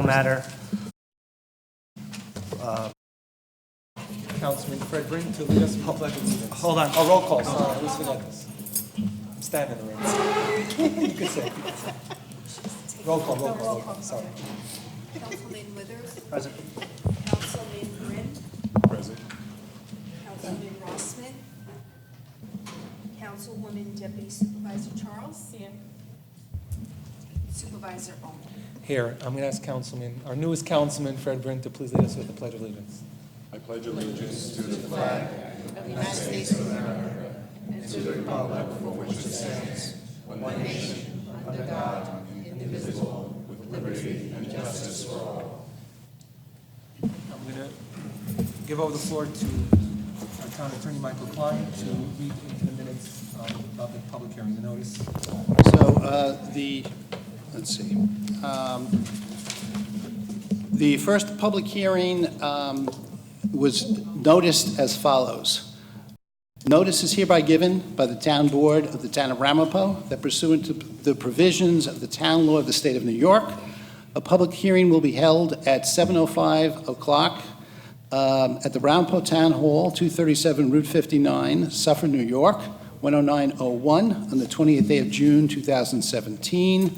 matter. Councilman Fred Brink to lead us in the pledge of allegiance. Hold on. Oh, roll call, sorry, I always forget this. I'm standing already. You could say. Roll call, sorry. Councilman Withers. Present. Councilman Green. Present. Councilman Rossman. Councilwoman Deputy Supervisor Charles. Here. Supervisor Owen. Here, I'm going to ask our newest councilman, Fred Brink, to please lead us with the pledge of allegiance. I pledge allegiance to the I'm going to give over the floor to our town attorney, Michael Klein, to read into the minutes about the public hearing, the notice. So let's see. The first public hearing was noticed as follows. Notice is hereby given by the town board of the town of Ramapo that pursuant to the provisions of the town law of the state of New York, a public hearing will be held at 7:05 o'clock at the Ramapo Town Hall, 237 Route 59, Suffolk, New York, 10901, on the 20th day of June, 2017,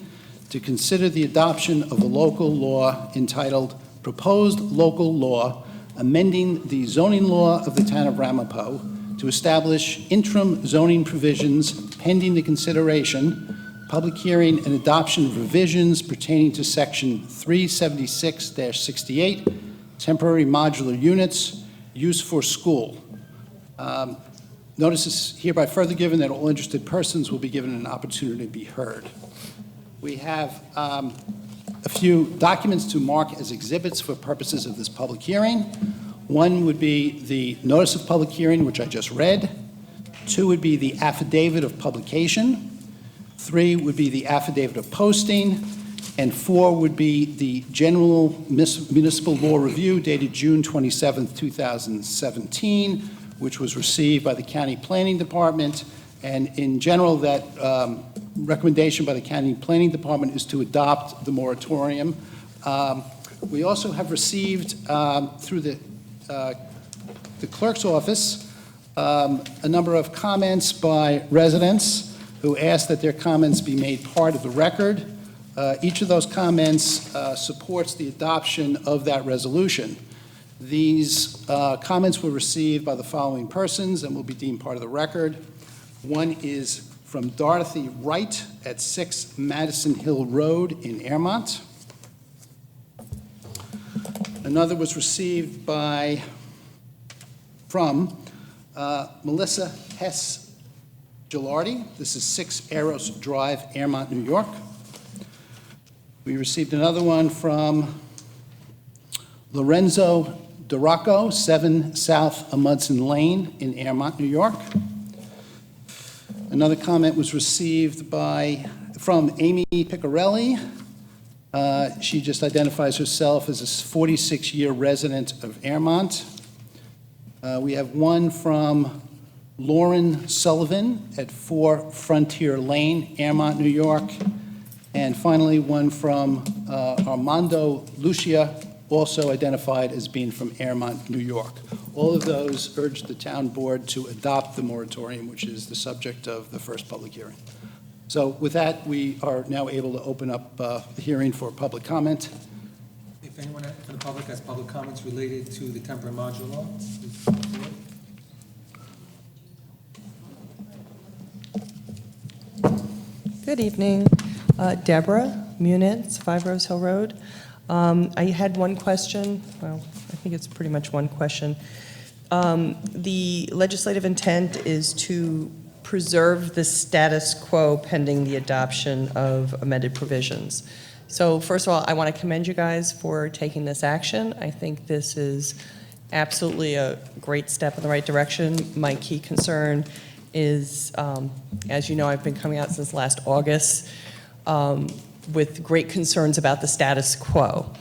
to consider the adoption of the local law entitled Proposed Local Law Amending the Zoning Law of the Town of Ramapo to establish interim zoning provisions pending the consideration, public hearing, and adoption of revisions pertaining to Section 376-68, temporary modular units, use for school. Notice is hereby further given that all interested persons will be given an opportunity to be heard. We have a few documents to mark as exhibits for purposes of this public hearing. One would be the notice of public hearing, which I just read. Two would be the affidavit of publication. Three would be the affidavit of posting. And four would be the general municipal law review dated June 27, 2017, which was received by the County Planning Department. And in general, that recommendation by the County Planning Department is to adopt the moratorium. We also have received through the clerk's office a number of comments by residents who asked that their comments be made part of the record. Each of those comments supports the adoption of that resolution. These comments were received by the following persons and will be deemed part of the record. One is from Dorothy Wright at 6 Madison Hill Road in Airmont. Another was received from Melissa Hess Gilardi. This is 6 Eros Drive, Airmont, New York. We received another one from Lorenzo Duracco, 7 South Amundsen Lane in Airmont, New York. Another comment was received from Amy Piccarelli. She just identifies herself as a 46-year resident of Airmont. We have one from Lauren Sullivan at 4 Frontier Lane, Airmont, New York. And finally, one from Armando Lucia, also identified as being from Airmont, New York. All of those urge the town board to adopt the moratorium, which is the subject of the first public hearing. So with that, we are now able to open up the hearing for public comment. If anyone from the public has public comments related to the temporary modular law, please come forward. Good evening. Deborah Munitz, 5 Rose Hill Road. I had one question. Well, I think it's pretty much one question. The legislative intent is to preserve the status quo pending the adoption of amended provisions. So first of all, I want to commend you guys for taking this action. I think this is absolutely a great step in the right direction. My key concern is, as you know, I've been coming out since last August with great concerns about the status quo.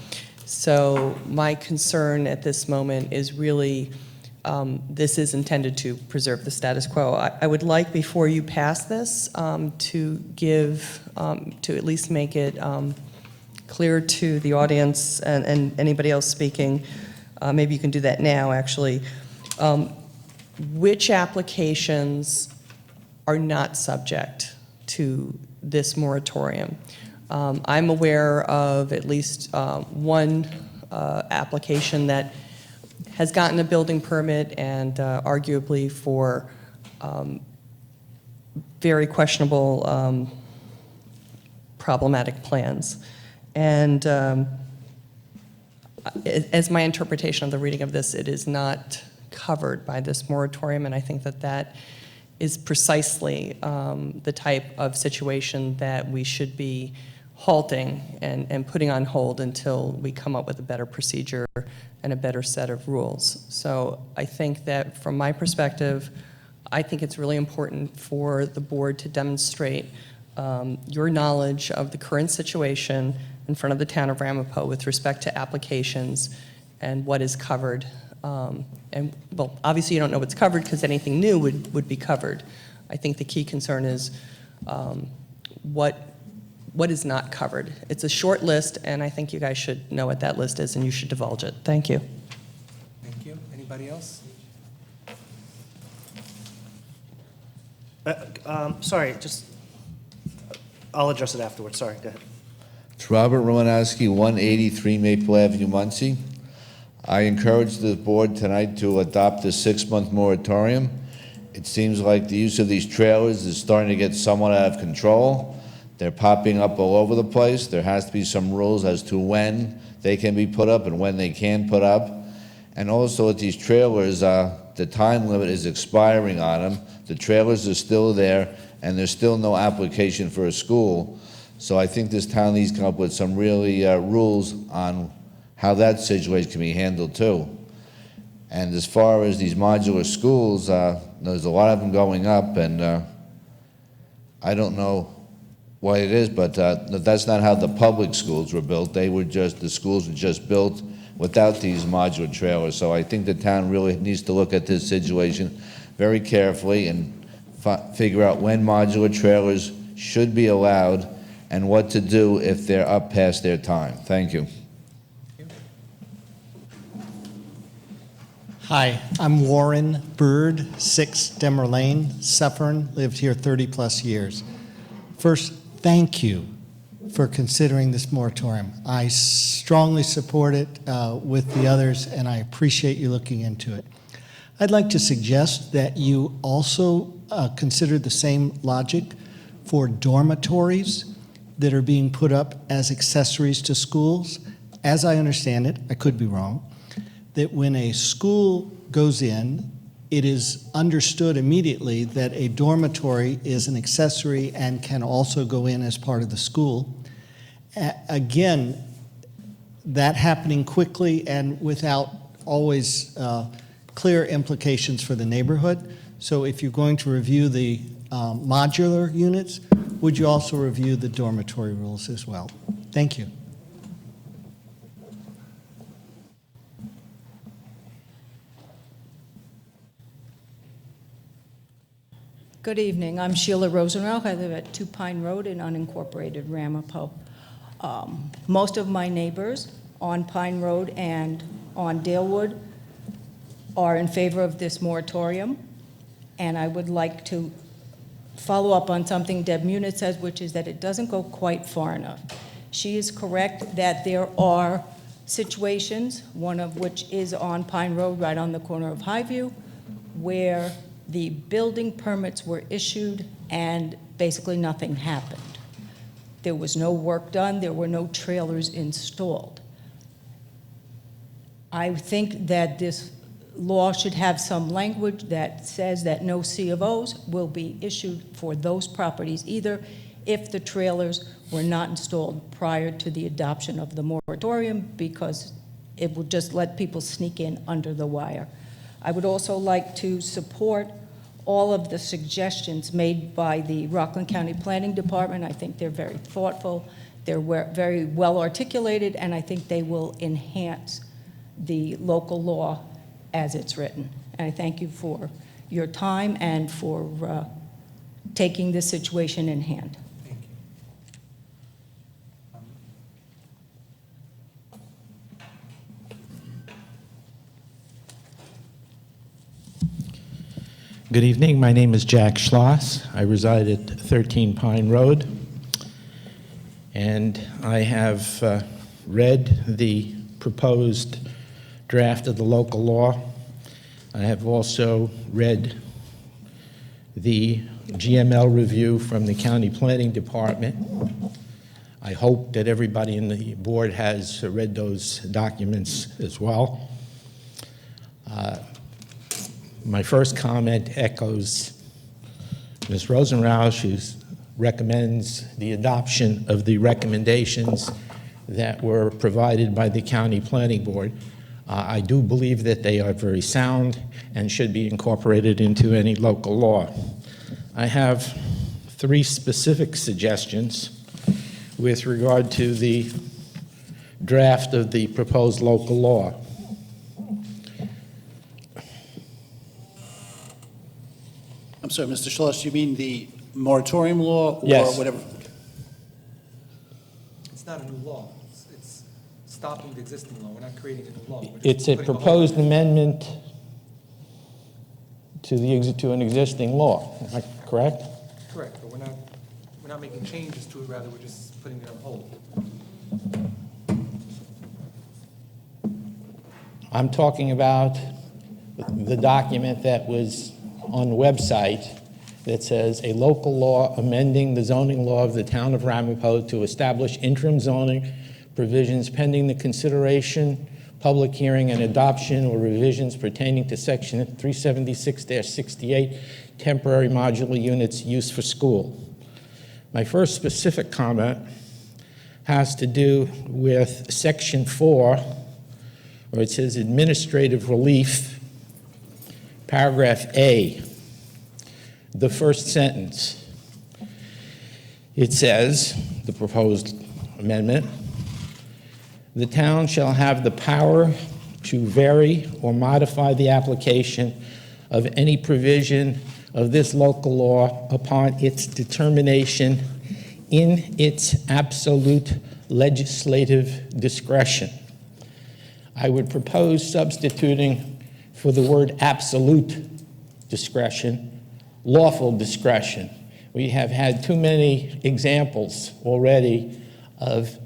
So my concern at this moment is really this is intended to preserve the status quo. I would like, before you pass this, to give, to at least make it clear to the audience and anybody else speaking, maybe you can do that now, actually, which applications are not subject to this moratorium? I'm aware of at least one application that has gotten a building permit and arguably for very questionable problematic plans. And as my interpretation of the reading of this, it is not covered by this moratorium, and I think that that is precisely the type of situation that we should be halting and putting on hold until we come up with a better procedure and a better set of rules. So I think that from my perspective, I think it's really important for the board to demonstrate your knowledge of the current situation in front of the town of Ramapo with respect to applications and what is covered. And, well, obviously you don't know what's covered because anything new would be covered. I think the key concern is what is not covered. It's a short list, and I think you guys should know what that list is, and you should divulge it. Thank you. Thank you. Anybody else? Sorry, I'll address it afterwards. Sorry, go ahead. It's Robert Romanowski, 183 Maple Avenue, Muncie. I encourage the board tonight to adopt the 6-month moratorium. It seems like the use of these trailers is starting to get somewhat out of control. They're popping up all over the place. There has to be some rules as to when they can be put up and when they can put up. And also with these trailers, the time limit is expiring on them. The trailers are still there, and there's still no application for a school. So I think this town needs to come up with some really rules on how that situation can be handled too. And as far as these modular schools, there's a lot of them going up, and I don't know what it is, but that's not how the public schools were built. The schools were just built without these modular trailers. So I think the town really needs to look at this situation very carefully and figure out when modular trailers should be allowed and what to do if they're up past their time. Thank you. Hi, I'm Warren Bird, 6 Demer Lane, Suffern, lived here 30-plus years. First, thank you for considering this moratorium. I strongly support it with the others, and I appreciate you looking into it. I'd like to suggest that you also consider the same logic for dormitories that are being put up as accessories to schools. As I understand it, I could be wrong, that when a school goes in, it is understood immediately that a dormitory is an accessory and can also go in as part of the school. Again, that happening quickly and without always clear implications for the neighborhood. So if you're going to review the modular units, would you also review the dormitory rules as well? Thank you. Good evening. I'm Sheila Rosenrauch. I live at 2 Pine Road in unincorporated Ramapo. Most of my neighbors on Pine Road and on Dalewood are in favor of this moratorium, and I would like to follow up on something Deb Munitz says, which is that it doesn't go quite far enough. She is correct that there are situations, one of which is on Pine Road, right on the corner of Highview, where the building permits were issued and basically nothing happened. There was no work done, there were no trailers installed. I think that this law should have some language that says that no C of Os will be issued for those properties either if the trailers were not installed prior to the adoption of the moratorium, because it would just let people sneak in under the wire. I would also like to support all of the suggestions made by the Rockland County Planning Department. I think they're very thoughtful, they're very well articulated, and I think they will enhance the local law as it's written. And I thank you for your time and for taking this situation in hand. Thank you. Good evening. My name is Jack Schloss. I reside at 13 Pine Road. And I have read the proposed draft of the local law. I have also read the GML review from the County Planning Department. I hope that everybody in the board has read those documents as well. My first comment echoes Ms. Rosenrausch, who recommends the adoption of the recommendations that were provided by the County Planning Board. I do believe that they are very sound and should be incorporated into any local law. I have 3 specific suggestions with regard to the draft of the proposed local law. I'm sorry, Mr. Schloss, you mean the moratorium law? Or Yes. whatever? It's not a new law. It's stopping the existing law. We're not creating a new law. We're just It's a putting hole proposed in it. amendment to an existing law. Am I correct? Correct, but we're not making changes to it, rather we're just putting it on hold. I'm talking about the document that was on the website that says a local law amending the zoning law of the town of Ramapo to establish interim zoning provisions pending the consideration, public hearing, and adoption or revisions pertaining to section 376-68, temporary modular units used for school. My first specific comment has to do with section 4, where it says administrative relief, paragraph A, the first sentence. It says, the proposed amendment, the town shall have the power to vary or modify the application of any provision of this local law upon its determination in its absolute legislative discretion. I would propose substituting for the word absolute discretion, lawful discretion. We have had too many examples already of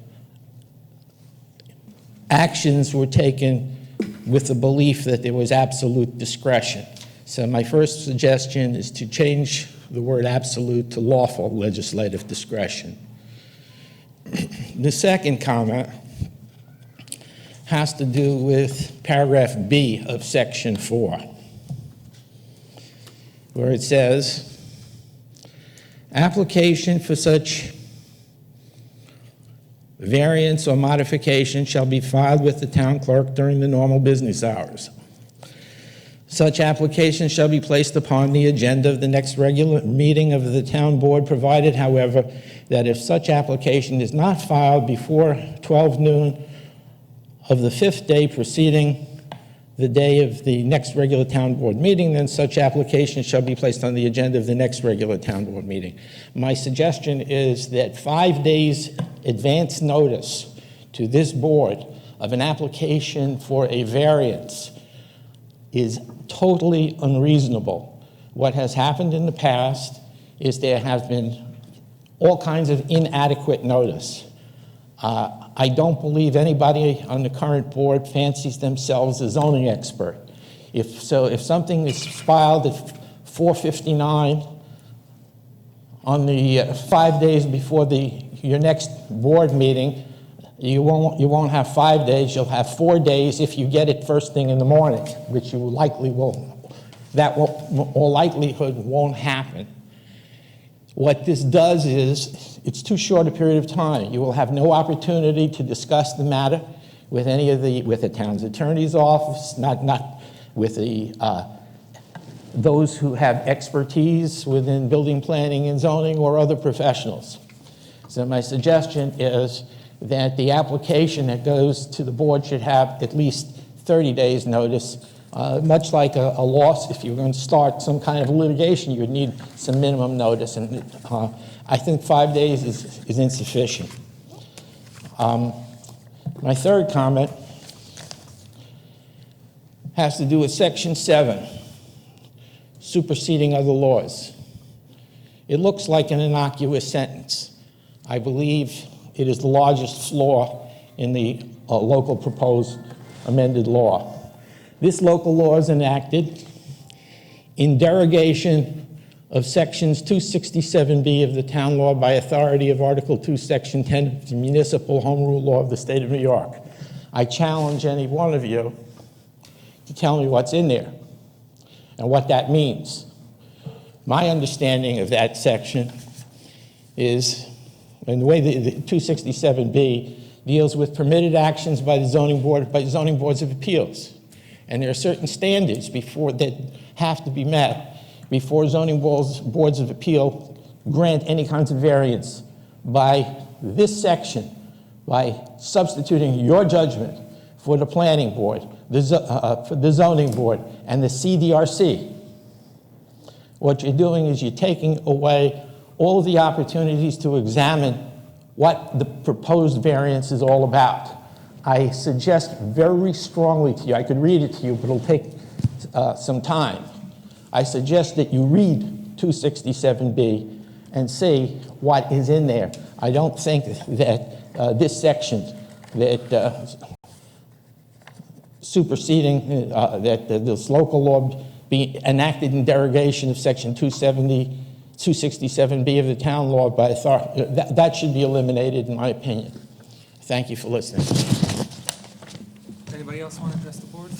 actions were taken with the belief that there was absolute discretion. So my first suggestion is to change the word absolute to lawful legislative discretion. The second comment has to do with paragraph B of section 4, where it says, application for such variance or modification shall be filed with the town clerk during the normal business hours. Such application shall be placed upon the agenda of the next regular meeting of the town board, provided, however, that if such application is not filed before 12 noon of the 5th day preceding the day of the next regular town board meeting, then such application shall be placed on the agenda of the next regular town board meeting. My suggestion is that 5 days advance notice to this board of an application for a variance is totally unreasonable. What has happened in the past is there have been all kinds of inadequate notice. I don't believe anybody on the current board fancies themselves a zoning expert. If something is filed at 4:59 on the 5 days before your next board meeting, you won't have 5 days, you'll have 4 days if you get it first thing in the morning, which you likely won't. That all likelihood won't happen. What this does is, it's too short a period of time. You will have no opportunity to discuss the matter with with the town's attorney's office, not with those who have expertise within building, planning, and zoning, or other professionals. So my suggestion is that the application that goes to the board should have at least 30 days notice. Much like a loss, if you're going to start some kind of litigation, you would need some minimum notice, and I think 5 days is insufficient. My third comment has to do with Section 7, superseding other laws. It looks like an innocuous sentence. I believe it is the largest flaw in the local proposed amended law. This local law is enacted in derogation of sections 267B of the town law by authority of Article 2, Section 10 of the municipal home rule law of the state of New York. I challenge any one of you to tell me what's in there and what that means. My understanding of that section is, and the way the 267B deals with permitted actions by the zoning board, by zoning boards of appeals. And there are certain standards that have to be met before zoning boards of appeal grant any kinds of variance. By this section, by substituting your judgment for the planning board, for the zoning board, and the CDRC, what you're doing is you're taking away all the opportunities to examine what the proposed variance is all about. I suggest very strongly to you, I could read it to you, but it'll take some time. I suggest that you read 267B and see what is in there. I don't think that this section, that superseding, that this local law be enacted in derogation of section 267B of the town law by authority, that should be eliminated, in my opinion. Thank you for listening. Anybody else want to address the board?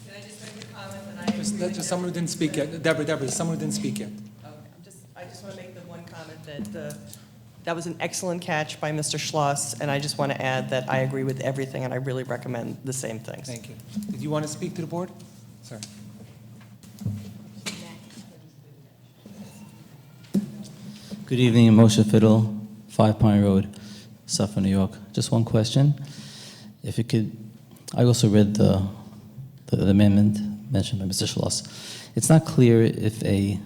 Can I just make a comment that I Just someone who didn't speak yet. Deborah, someone who didn't speak yet. I just want to make the one comment that that was an excellent catch by Mr. Schloss, and I just want to add that I agree with everything, and I really recommend the same things. Thank you. Did you want to speak to the board? Sir. Good evening, Moshe Fiddle, 5 Pine Road, Suffolk, New York. Just one question. If you could, I also read the amendment mentioned by Mr. Schloss. It's not clear if an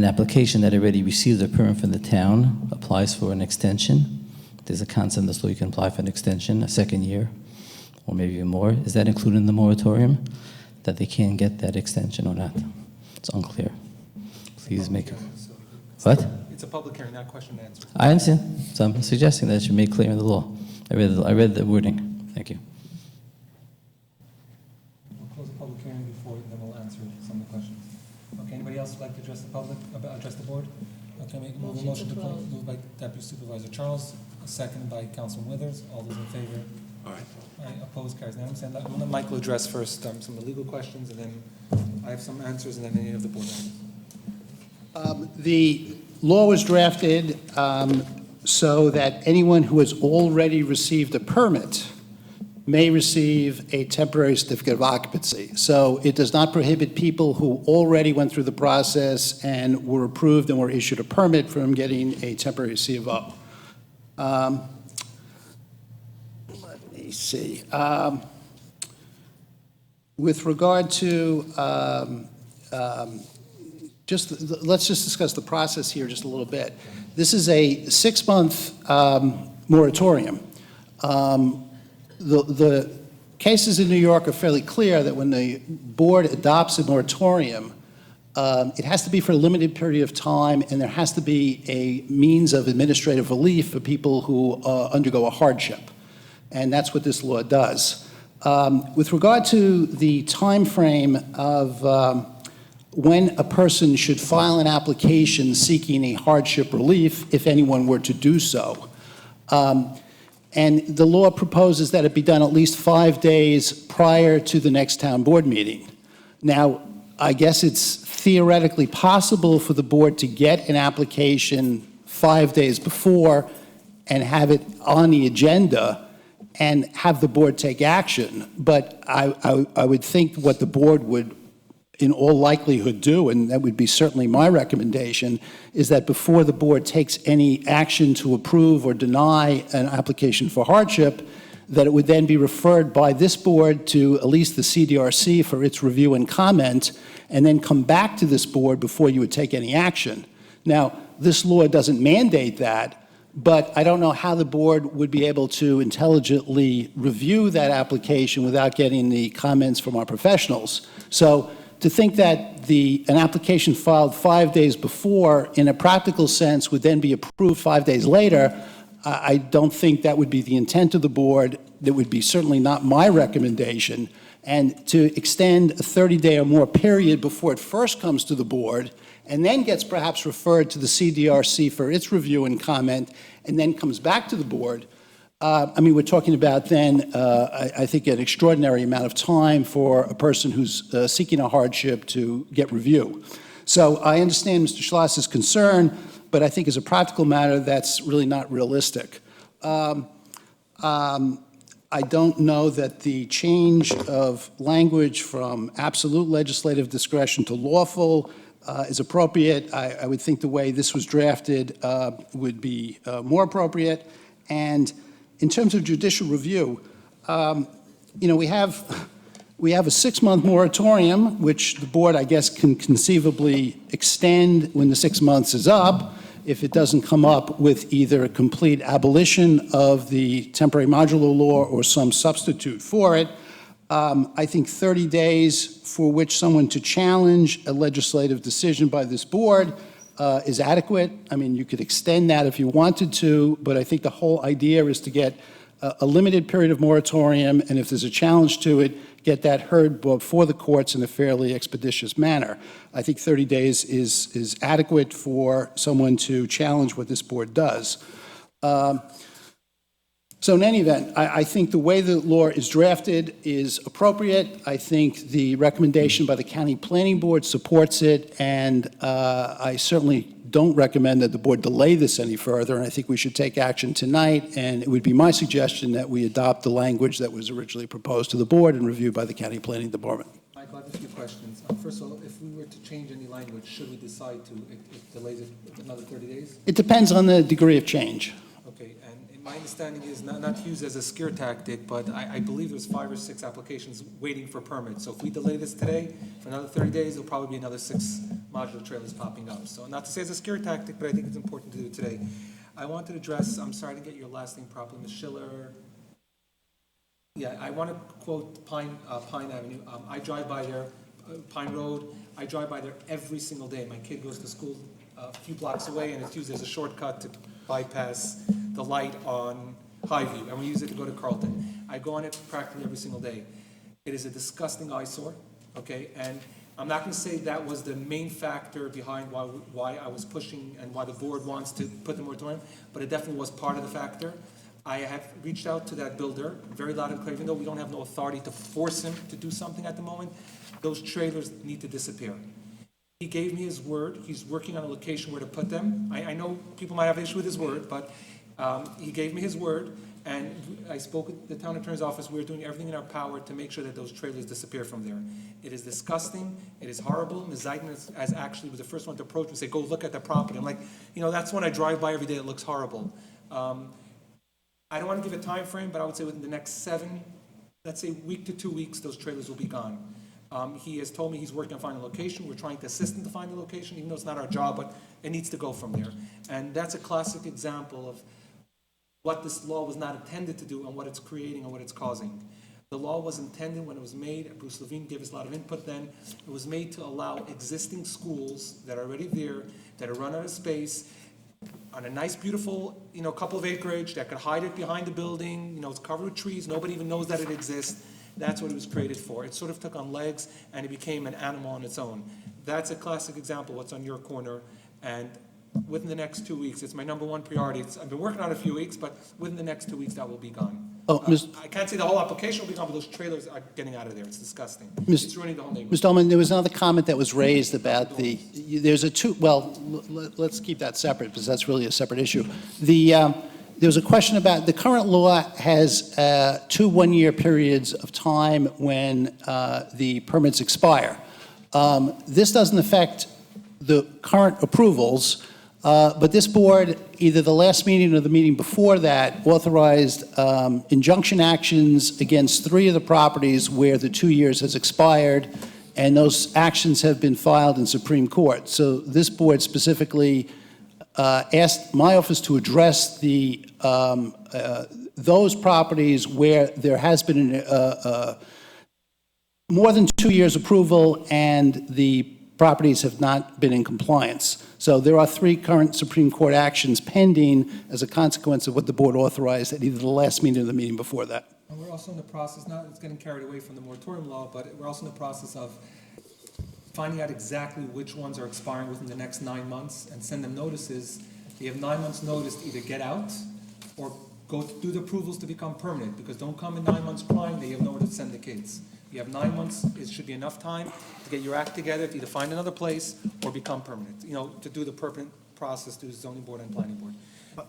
application that already received a permit from the town applies for an extension. There's a concept in this law you can apply for an extension, a second year, or maybe even more. Is that included in the moratorium, that they can get that extension or not? It's unclear. Please make it. What? It's a public hearing, not question and answer. I understand. So I'm suggesting that it should be made clear in the law. I read the wording. Thank you. We'll close the public hearing before, then we'll answer some of the questions. Okay, anybody else would like to address the public, address the board? Okay, move a motion to close, moved by Deputy Supervisor Charles, seconded by Councilman Withers. All those in favor? All right. Aye, opposed, carries unanimously. And I'm going to let Michael address first some of the legal questions, and then I have some answers, and then any of the board members. The law was drafted so that anyone who has already received a permit may receive a temporary certificate of occupancy. So it does not prohibit people who already went through the process and were approved and were issued a permit from getting a temporary C of O. Let me see. With regard to let's just discuss the process here just a little bit. This is a 6-month moratorium. The cases in New York are fairly clear that when the board adopts a moratorium, it has to be for a limited period of time, and there has to be a means of administrative relief for people who undergo a hardship. And that's what this law does. With regard to the time frame of when a person should file an application seeking a hardship relief, if anyone were to do so. And the law proposes that it be done at least 5 days prior to the next town board meeting. Now, I guess it's theoretically possible for the board to get an application 5 days before and have it on the agenda and have the board take action. But I would think what the board would in all likelihood do, and that would be certainly my recommendation, is that before the board takes any action to approve or deny an application for hardship, that it would then be referred by this board to at least the CDRC for its review and comment, and then come back to this board before you would take any action. Now, this law doesn't mandate that, but I don't know how the board would be able to intelligently review that application without getting the comments from our professionals. So to think that an application filed 5 days before, in a practical sense, would then be approved 5 days later, I don't think that would be the intent of the board. That would be certainly not my recommendation. And to extend a 30-day or more period before it first comes to the board, and then gets perhaps referred to the CDRC for its review and comment, and then comes back to the board, we're talking about then, I think, an extraordinary amount of time for a person who's seeking a hardship to get review. So I understand Mr. Schlos's concern, but I think as a practical matter, that's really not realistic. I don't know that the change of language from absolute legislative discretion to lawful is appropriate. I would think the way this was drafted would be more appropriate. And in terms of judicial review, we have a 6-month moratorium, which the board, I guess, can conceivably extend when the 6 months is up, if it doesn't come up with either a complete abolition of the temporary modular law or some substitute for it. I think 30 days for which someone to challenge a legislative decision by this board is adequate. You could extend that if you wanted to, but I think the whole idea is to get a limited period of moratorium, and if there's a challenge to it, get that heard before the courts in a fairly expeditious manner. I think 30 days is adequate for someone to challenge what this board does. So in any event, I think the way the law is drafted is appropriate. I think the recommendation by the County Planning Board supports it, and I certainly don't recommend that the board delay this any further, and I think we should take action tonight, and it would be my suggestion that we adopt the language that was originally proposed to the board and reviewed by the County Planning Department. Michael, I have a few questions. First of all, if we were to change any language, should we decide to, it delays it another 30 days? It depends on the degree of change. Okay, and my understanding is not to use as a scare tactic, but I believe there's 5 or 6 applications waiting for permits. So if we delay this today for another 30 days, there'll probably be another 6 modular trailers popping up. So not to say it's a scare tactic, but I think it's important to do it today. I wanted to address, I'm sorry to get your last name properly, Ms. Schiller. Yeah, I want to quote Pine Avenue. I drive by there, Pine Road. I drive by there every single day. My kid goes to school a few blocks away, and it's used as a shortcut to bypass the light on Highview, and we use it to go to Carlton. I go on it practically every single day. It is a disgusting eyesore, okay? And I'm not going to say that was the main factor behind why I was pushing and why the board wants to put the moratorium, but it definitely was part of the factor. I have reached out to that builder very loud and clear, even though we don't have no authority to force him to do something at the moment. Those trailers need to disappear. He gave me his word. He's working on a location where to put them. I know people might have an issue with his word, but he gave me his word, and I spoke with the town attorney's office. We're doing everything in our power to make sure that those trailers disappear from there. It is disgusting. It is horrible. Ms. Zeidman has actually was the first one to approach me and say, go look at the property. I'm like, that's when I drive by every day. It looks horrible. I don't want to give a time frame, but I would say within the next 7, let's say week to 2 weeks, those trailers will be gone. He has told me he's working on finding a location. We're trying to assist him to find a location, even though it's not our job, but it needs to go from there. And that's a classic example of what this law was not intended to do and what it's creating and what it's causing. The law was intended when it was made, Bruce Levine gave us a lot of input then, it was made to allow existing schools that are already there, that are run out of space, on a nice, beautiful, couple of acreage that could hide it behind the building, it's covered with trees, nobody even knows that it exists. That's what it was created for. It sort of took on legs and it became an animal on its own. That's a classic example of what's on your corner, and within the next 2 weeks, it's my number 1 priority. I've been working on it a few weeks, but within the next 2 weeks, that will be gone. I can't say the whole application will be gone, but those trailers are getting out of there. It's disgusting. It's ruining the whole neighborhood. Mr. Ullman, there was another comment that was raised about let's keep that separate because that's really a separate issue. There was a question about the current law has 2 one-year periods of time when the permits expire. This doesn't affect the current approvals, but this board, either the last meeting or the meeting before that, authorized injunction actions against 3 of the properties where the 2 years has expired, and those actions have been filed in Supreme Court. So this board specifically asked my office to address those properties where there has been more than 2 years approval and the properties have not been in compliance. So there are 3 current Supreme Court actions pending as a consequence of what the board authorized at either the last meeting or the meeting before that. And we're also in the process, not, it's getting carried away from the moratorium law, but we're also in the process of finding out exactly which ones are expiring within the next 9 months and send them notices. They have 9 months notice to either get out or go do the approvals to become permanent, because don't come in 9 months crying that you have nowhere to send the kids. You have 9 months, it should be enough time to get your act together, to either find another place or become permanent, to do the permanent process through the zoning board and planning board.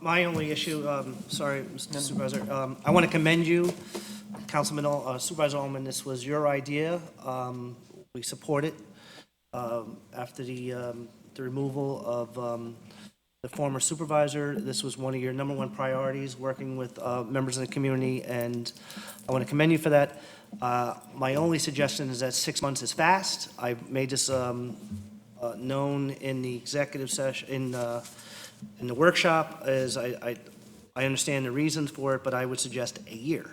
My only issue, sorry, Mr. Supervisor, I want to commend you, Councilman, Supervisor Ullman, this was your idea. We support it. After the removal of the former supervisor, this was one of your number 1 priorities, working with members of the community, and I want to commend you for that. My only suggestion is that 6 months is fast. I made this known in the executive session, in the workshop, as I understand the reasons for it, but I would suggest a year.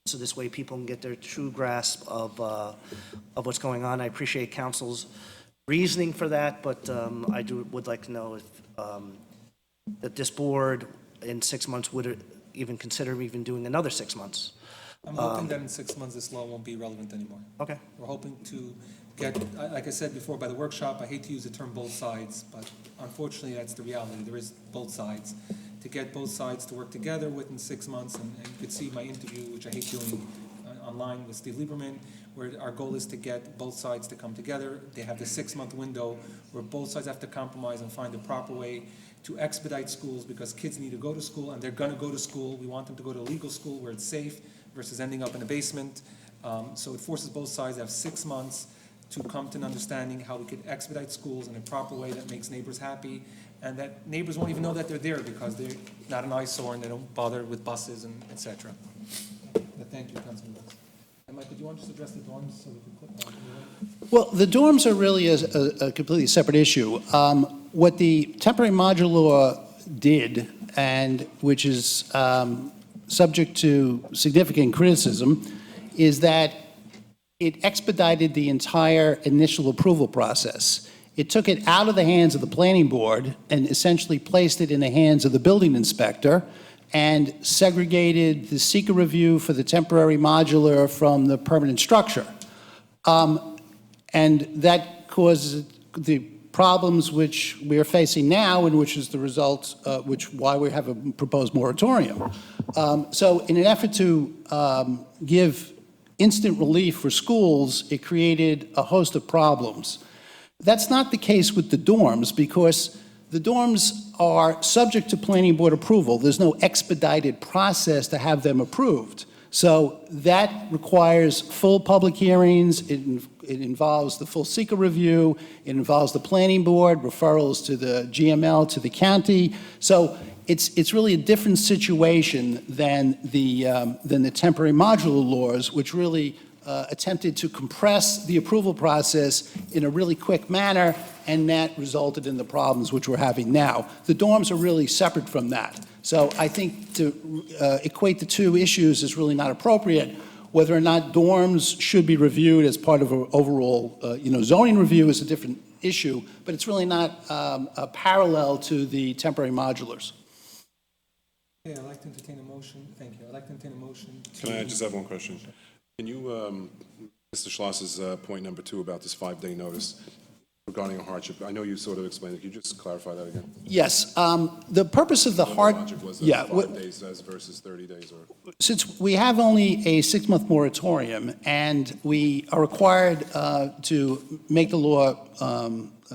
So this way people can get their true grasp of what's going on. I appreciate council's reasoning for that, but I would like to know if that this board in 6 months would even consider even doing another 6 months. I'm hoping that in 6 months this law won't be relevant anymore. Okay. We're hoping to get, like I said before, by the workshop, I hate to use the term both sides, but unfortunately that's the reality. There is both sides. To get both sides to work together within 6 months, and you could see my interview, which I hate doing online with Steve Lieberman, where our goal is to get both sides to come together. They have the 6-month window where both sides have to compromise and find the proper way to expedite schools, because kids need to go to school and they're going to go to school. We want them to go to a legal school where it's safe versus ending up in a basement. So it forces both sides to have 6 months to come to an understanding how we could expedite schools in a proper way that makes neighbors happy, and that neighbors won't even know that they're there because they're not an eyesore and they don't bother with buses and et cetera. Thank you, Councilman. And Michael, do you want to just address the dorms so we can click on? Well, the dorms are really a completely separate issue. What the temporary modular law did, and which is subject to significant criticism, is that it expedited the entire initial approval process. It took it out of the hands of the planning board and essentially placed it in the hands of the building inspector, and segregated the seeker review for the temporary modular from the permanent structure. And that causes the problems which we are facing now, and which is the result, why we have a proposed moratorium. So in an effort to give instant relief for schools, it created a host of problems. That's not the case with the dorms, because the dorms are subject to planning board approval. There's no expedited process to have them approved. So that requires full public hearings. It involves the full seeker review. It involves the planning board, referrals to the GML, to the county. So it's really a different situation than the temporary modular laws, which really attempted to compress the approval process in a really quick manner, and that resulted in the problems which we're having now. The dorms are really separate from that. So I think to equate the two issues is really not appropriate. Whether or not dorms should be reviewed as part of an overall zoning review is a different issue, but it's really not a parallel to the temporary modulars. Okay, I'd like to entertain a motion. Thank you. I'd like to entertain a motion to... Can I just have one question? Can you, Mr. Schloss's point number 2 about this 5-day notice regarding a hardship, I know you sort of explained it. Can you just clarify that again? Yes. The purpose of the Logic was that 5 days as versus 30 days, or? Since we have only a 6-month moratorium, and we are required to make the law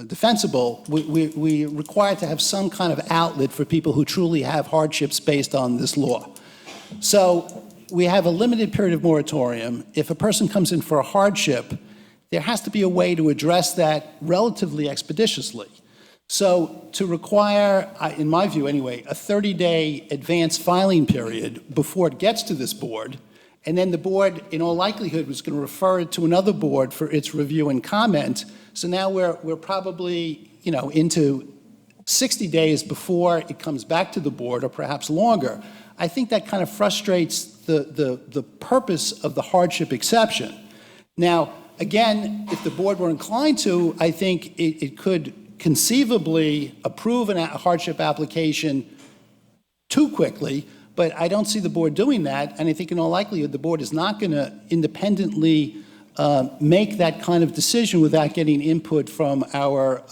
defensible, we require to have some kind of outlet for people who truly have hardships based on this law. So we have a limited period of moratorium. If a person comes in for a hardship, there has to be a way to address that relatively expeditiously. So to require, in my view anyway, a 30-day advance filing period before it gets to this board, and then the board, in all likelihood, was going to refer it to another board for its review and comment. So now we're probably, into 60 days before it comes back to the board, or perhaps longer, I think that kind of frustrates the purpose of the hardship exception. Now, again, if the board were inclined to, I think it could conceivably approve a hardship application too quickly, but I don't see the board doing that, and I think in all likelihood, the board is not going to independently make that kind of decision without getting input from our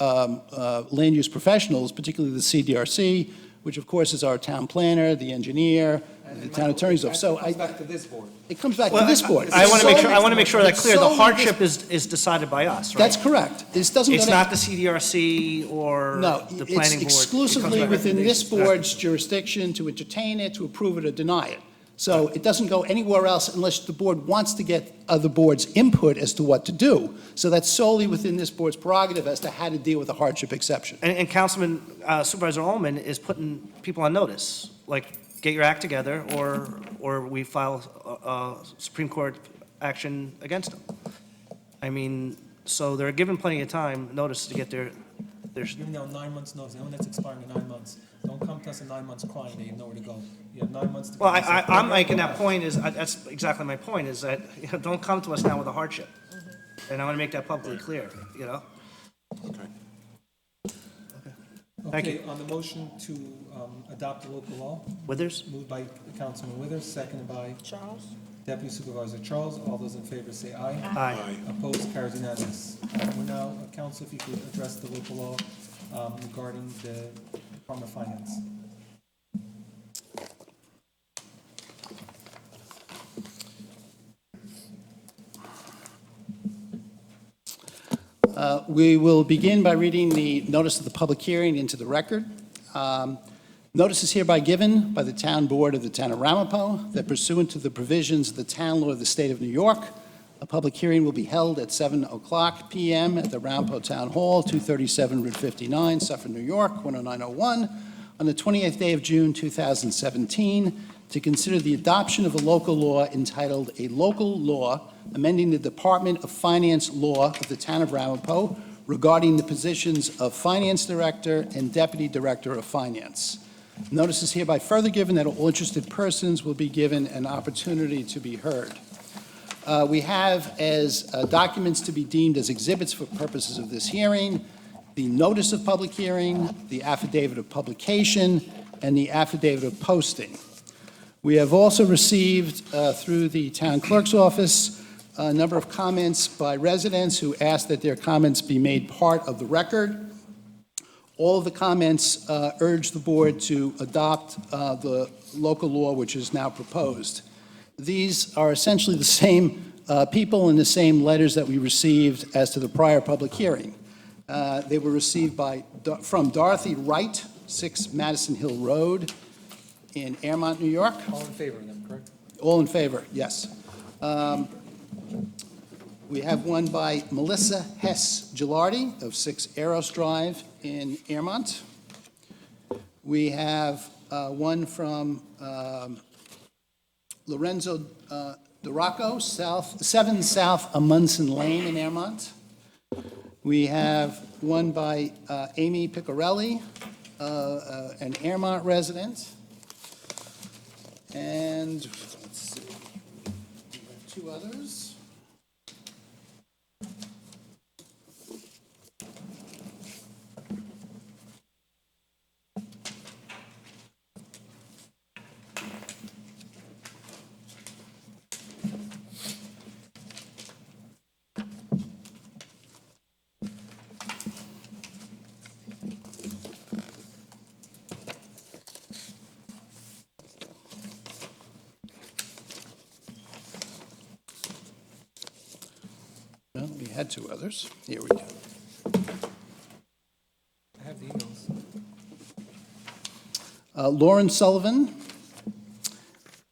land use professionals, particularly the CDRC, which of course is our town planner, the engineer, the town attorney's office. So It comes back to this board. it comes back to this board. I want to make sure that's clear. The Solely this- hardship is decided by us, right? That's correct. This doesn't. It's go to- not the CDRC or No, the it's planning board. It comes exclusively back- within this board's jurisdiction to entertain it, to approve it, or deny it. So it doesn't go anywhere else unless the board wants to get other boards' input as to what to do. So that's solely within this board's prerogative as to how to deal with the hardship exception. And Councilman Supervisor Ullman is putting people on notice, like, get your act together, or we file Supreme Court action against them. I mean, so they're given plenty of time, notice to get their Giving now 9 months notice, anyone that's expiring in 9 months, don't come to us in 9 months crying that you have nowhere to go. You have 9 months to. Well, come to us. I'm making that point, that's exactly my point, is that, don't come to us now with a hardship. And I want to make that publicly clear, Okay. Thank Okay, on the motion to adopt the local law, Withers? moved by Councilman Withers, seconded by Charles? Deputy Supervisor Charles. All those in favor say aye. Aye. Opposed, carries unanimous. We're now, Council, if you could address the local law regarding the Department of Finance. We will begin by reading the notice of the public hearing into the record. Notice is hereby given by the Town Board of the Town of Ramapo that pursuant to the provisions of the Town Law of the State of New York, a public hearing will be held at 7:00 p.m. at the Ramapo Town Hall, 237 Route 59, Suffolk, New York, 10901, on the 28th day of June, 2017, to consider the adoption of a local law entitled A Local Law Amending the Department of Finance Law of the Town of Ramapo regarding the positions of Finance Director and Deputy Director of Finance. Notice is hereby further given that all interested persons will be given an opportunity to be heard. We have as documents to be deemed as exhibits for purposes of this hearing, the notice of public hearing, the affidavit of publication, and the affidavit of posting. We have also received, through the town clerk's office, a number of comments by residents who asked that their comments be made part of the record. All of the comments urge the board to adopt the local law which is now proposed. These are essentially the same people and the same letters that we received as to the prior public hearing. They were received from Dorothy Wright, 6 Madison Hill Road in Airmont, New York. All in favor of them, correct? All in favor, yes. We have one by Melissa Hess Gilardi of 6 Eros Drive in Airmont. We have one from Lorenzo Duraco, 7 South Amundsen Lane in Airmont. We have one by Amy Piccarelli, an Airmont resident. And let's see, we have 2 others. Well, we had 2 others. Here we go. I have the emails. Lauren Sullivan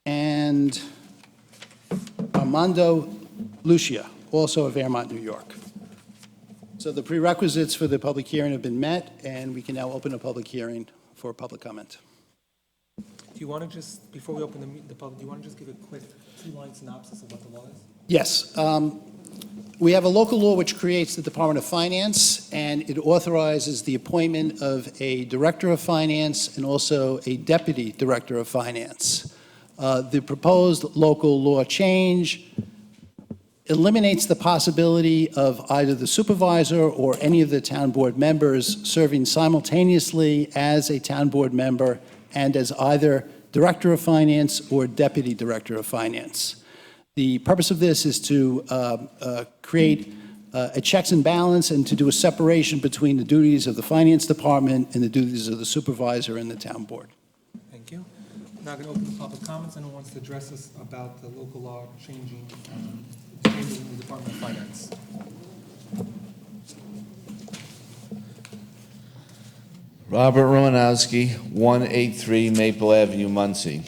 and Armando Lucia, also of Airmont, New York. So the prerequisites for the public hearing have been met, and we can now open a public hearing for public comment. Do you want to just, before we open the public, do you want to just give a quick 2-line synopsis of what the law is? Yes. We have a local law which creates the Department of Finance, and it authorizes the appointment of a Director of Finance and also a Deputy Director of Finance. The proposed local law change eliminates the possibility of either the supervisor or any of the town board members serving simultaneously as a town board member and as either Director of Finance or Deputy Director of Finance. The purpose of this is to create a checks and balance and to do a separation between the duties of the Finance Department and the duties of the supervisor and the town board. Thank you. Now going to open the public comments. Anyone wants to address us about the local law changing changes in the Department of Finance? Robert Romanowski, 183 Maple Avenue, Muncie.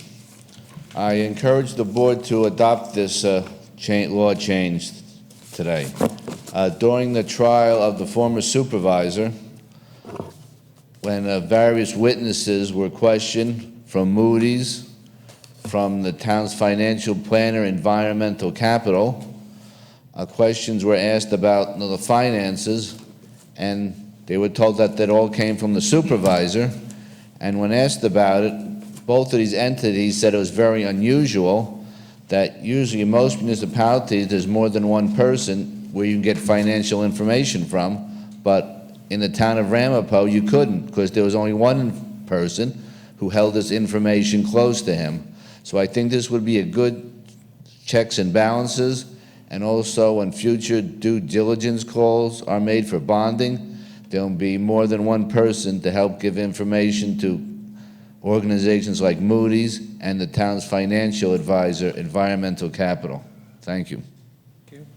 I encourage the board to adopt this law change today. During the trial of the former supervisor, when various witnesses were questioned from Moody's, from the town's financial planner, Environmental Capital, questions were asked about the finances, and they were told that that all came from the supervisor. And when asked about it, both of these entities said it was very unusual that usually in most municipalities there's more than one person where you can get financial information from, but in the town of Ramapo you couldn't because there was only one person who held this information close to him. So I think this would be a good checks and balances, and also when future due diligence calls are made for bonding, there'll be more than one person to help give information to organizations like Moody's and the town's financial advisor, Environmental Capital. Thank you. Thank you.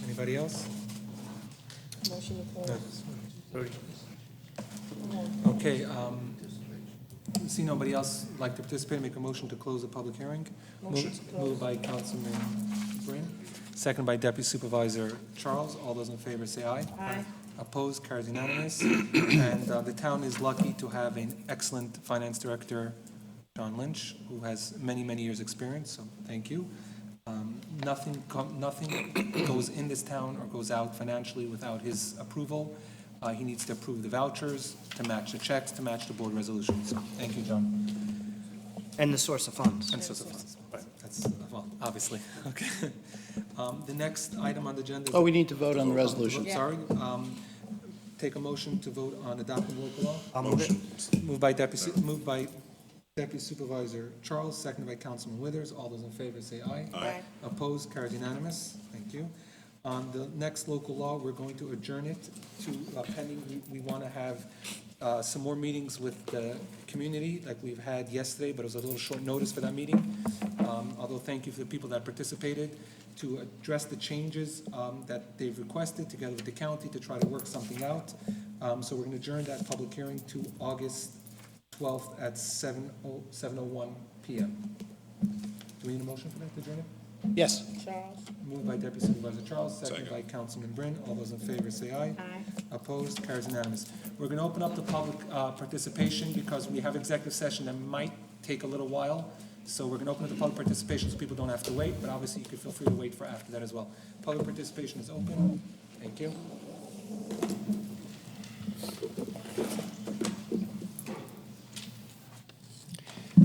Anybody else? Motion to close. Okay, see nobody else like to participate, make a motion to close the public hearing. Motion to close. Moved by Councilman Bryn, second by Deputy Supervisor Charles. All those in favor say aye. Aye. Opposed, carries unanimous. And the town is lucky to have an excellent finance director, John Lynch, who has many, many years' experience, so thank you. Nothing goes in this town or goes out financially without his approval. He needs to approve the vouchers, to match the checks, to match the board resolutions. Thank you, John. And the source of funds. And source of funds. Right, that's, well, obviously, okay. The next item on the agenda is... Oh, we need to vote on the resolution. Sorry. Take a motion to vote on adopting local law. I'll move it. Moved by Deputy Supervisor Charles, seconded by Councilman Withers. All those in favor say aye. Aye. Opposed, carried unanimous. Thank you. On the next local law, we're going to adjourn it to pending. We want to have some more meetings with the community like we've had yesterday, but it was a little short notice for that meeting. Although thank you for the people that participated to address the changes that they've requested together with the county to try to work something out. So we're going to adjourn that public hearing to August 12th at 7:01 p.m. Do we need a motion for that to adjourn it? Yes. Charles? Moved by Deputy Supervisor Charles, seconded by Councilman Bryn. All those in favor say aye. Aye. Opposed, carries unanimous. We're going to open up the public participation because we have executive session that might take a little while. So we're going to open up the public participation so people don't have to wait, but obviously you can feel free to wait for after that as well. Public participation is open. Thank you.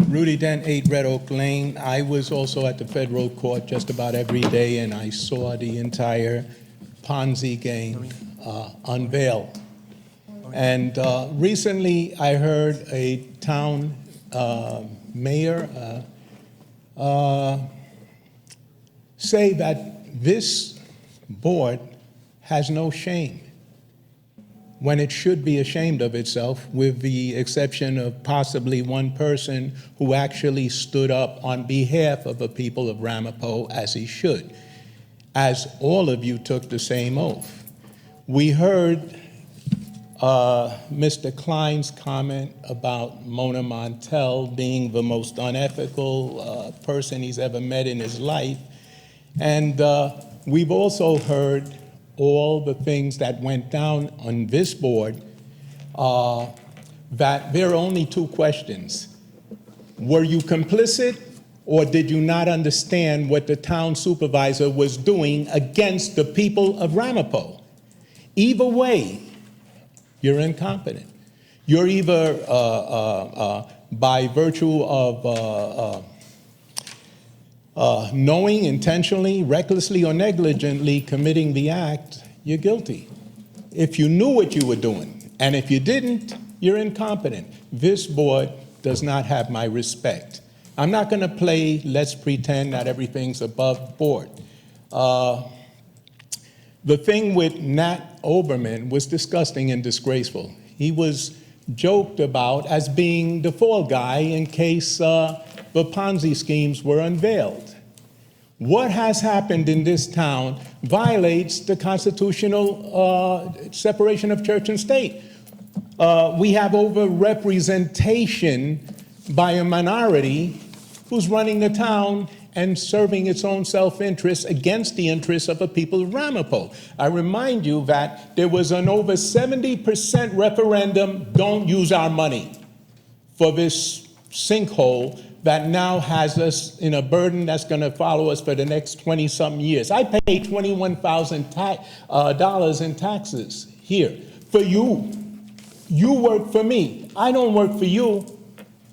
Rudy Dent, 8 Red Oak Lane. I was also at the federal court just about every day, and I saw the entire Ponzi game unveiled. And recently, I heard a town mayor say that this board has no shame, when it should be ashamed of itself, with the exception of possibly one person who actually stood up on behalf of the people of Ramapo, as he should, as all of you took the same oath. We heard Mr. Klein's comment about Mona Montel being the most unethical person he's ever met in his life. And we've also heard all the things that went down on this board, that there are only two questions. Were you complicit Or did you not understand what the town supervisor was doing against the people of Ramapo? Either way, you're incompetent. You're either, by virtue of knowing, intentionally, recklessly, or negligently committing the act, you're guilty. If you knew what you were doing, and if you didn't, you're incompetent. This board does not have my respect. I'm not going to play let's pretend that everything's above board. The thing with Nat Oberman was disgusting and disgraceful. He was joked about as being the fall guy in case the Ponzi schemes were unveiled. What has happened in this town violates the constitutional separation of church and state. We have overrepresentation by a minority who's running the town and serving its own self-interest against the interests of the people of Ramapo. I remind you that there was an over 70% referendum, don't use our money, for this sinkhole that now has us in a burden that's going to follow us for the next 20-something years. I pay $21,000 in taxes here for you. You work for me. I don't work for you.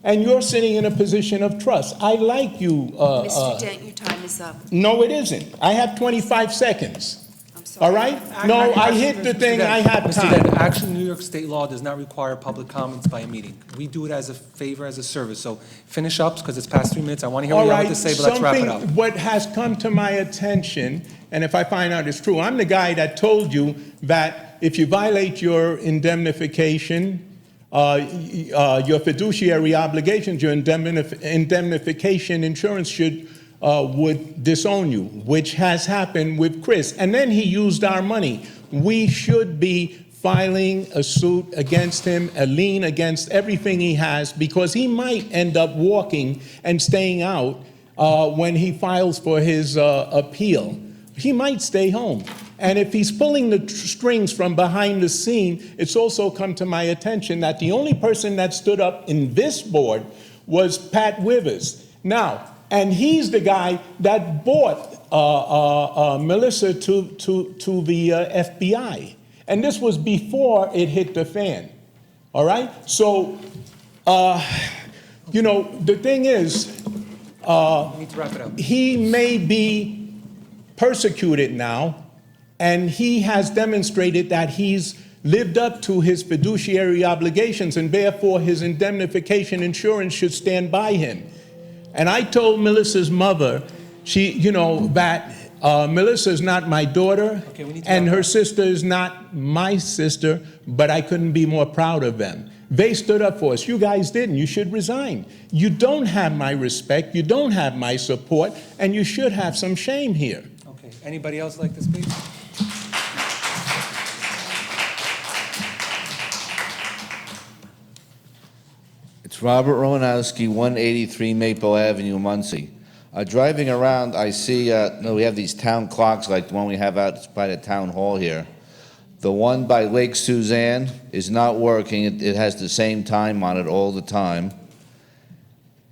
And you're sitting in a position of trust. I like you. Mr. Dent, your time is up. No, it isn't. I have 25 seconds. I'm sorry. All right? No, I hit the thing. I have Mr. time. Dent, actually, New York state law does not require public comments by a meeting. We do it as a favor, as a service. So finish up, because it's past 3 minutes. I want to hear what you have to say, but let's wrap it up. What has come to my attention, and if I find out it's true, I'm the guy that told you that if you violate your indemnification, your fiduciary obligations, your indemnification insurance would disown you, which has happened with Chris. And then he used our money. We should be filing a suit against him, a lien against everything he has, because he might end up walking and staying out when he files for his appeal. He might stay home. And if he's pulling the strings from behind the scene, it's also come to my attention that the only person that stood up in this board was Pat Withers. Now, and he's the guy that bought Melissa to the FBI. And this was before it hit the fan. All right? So, you know, the thing is, We need to wrap it up. he may be persecuted now, and he has demonstrated that he's lived up to his fiduciary obligations, and therefore his indemnification insurance should stand by him. And I told Melissa's mother, that Melissa's not my daughter, Okay, we need to and wrap her up. sister is not my sister, but I couldn't be more proud of them. They stood up for us. You guys didn't. You should resign. You don't have my respect. You don't have my support, and you should have some shame here. Okay, anybody else like to speak? It's Robert Romanowski, 183 Maple Avenue, Muncie. Driving around, I see, we have these town clocks like the one we have out by the town hall here. The one by Lake Suzanne is not working. It has the same time on it all the time.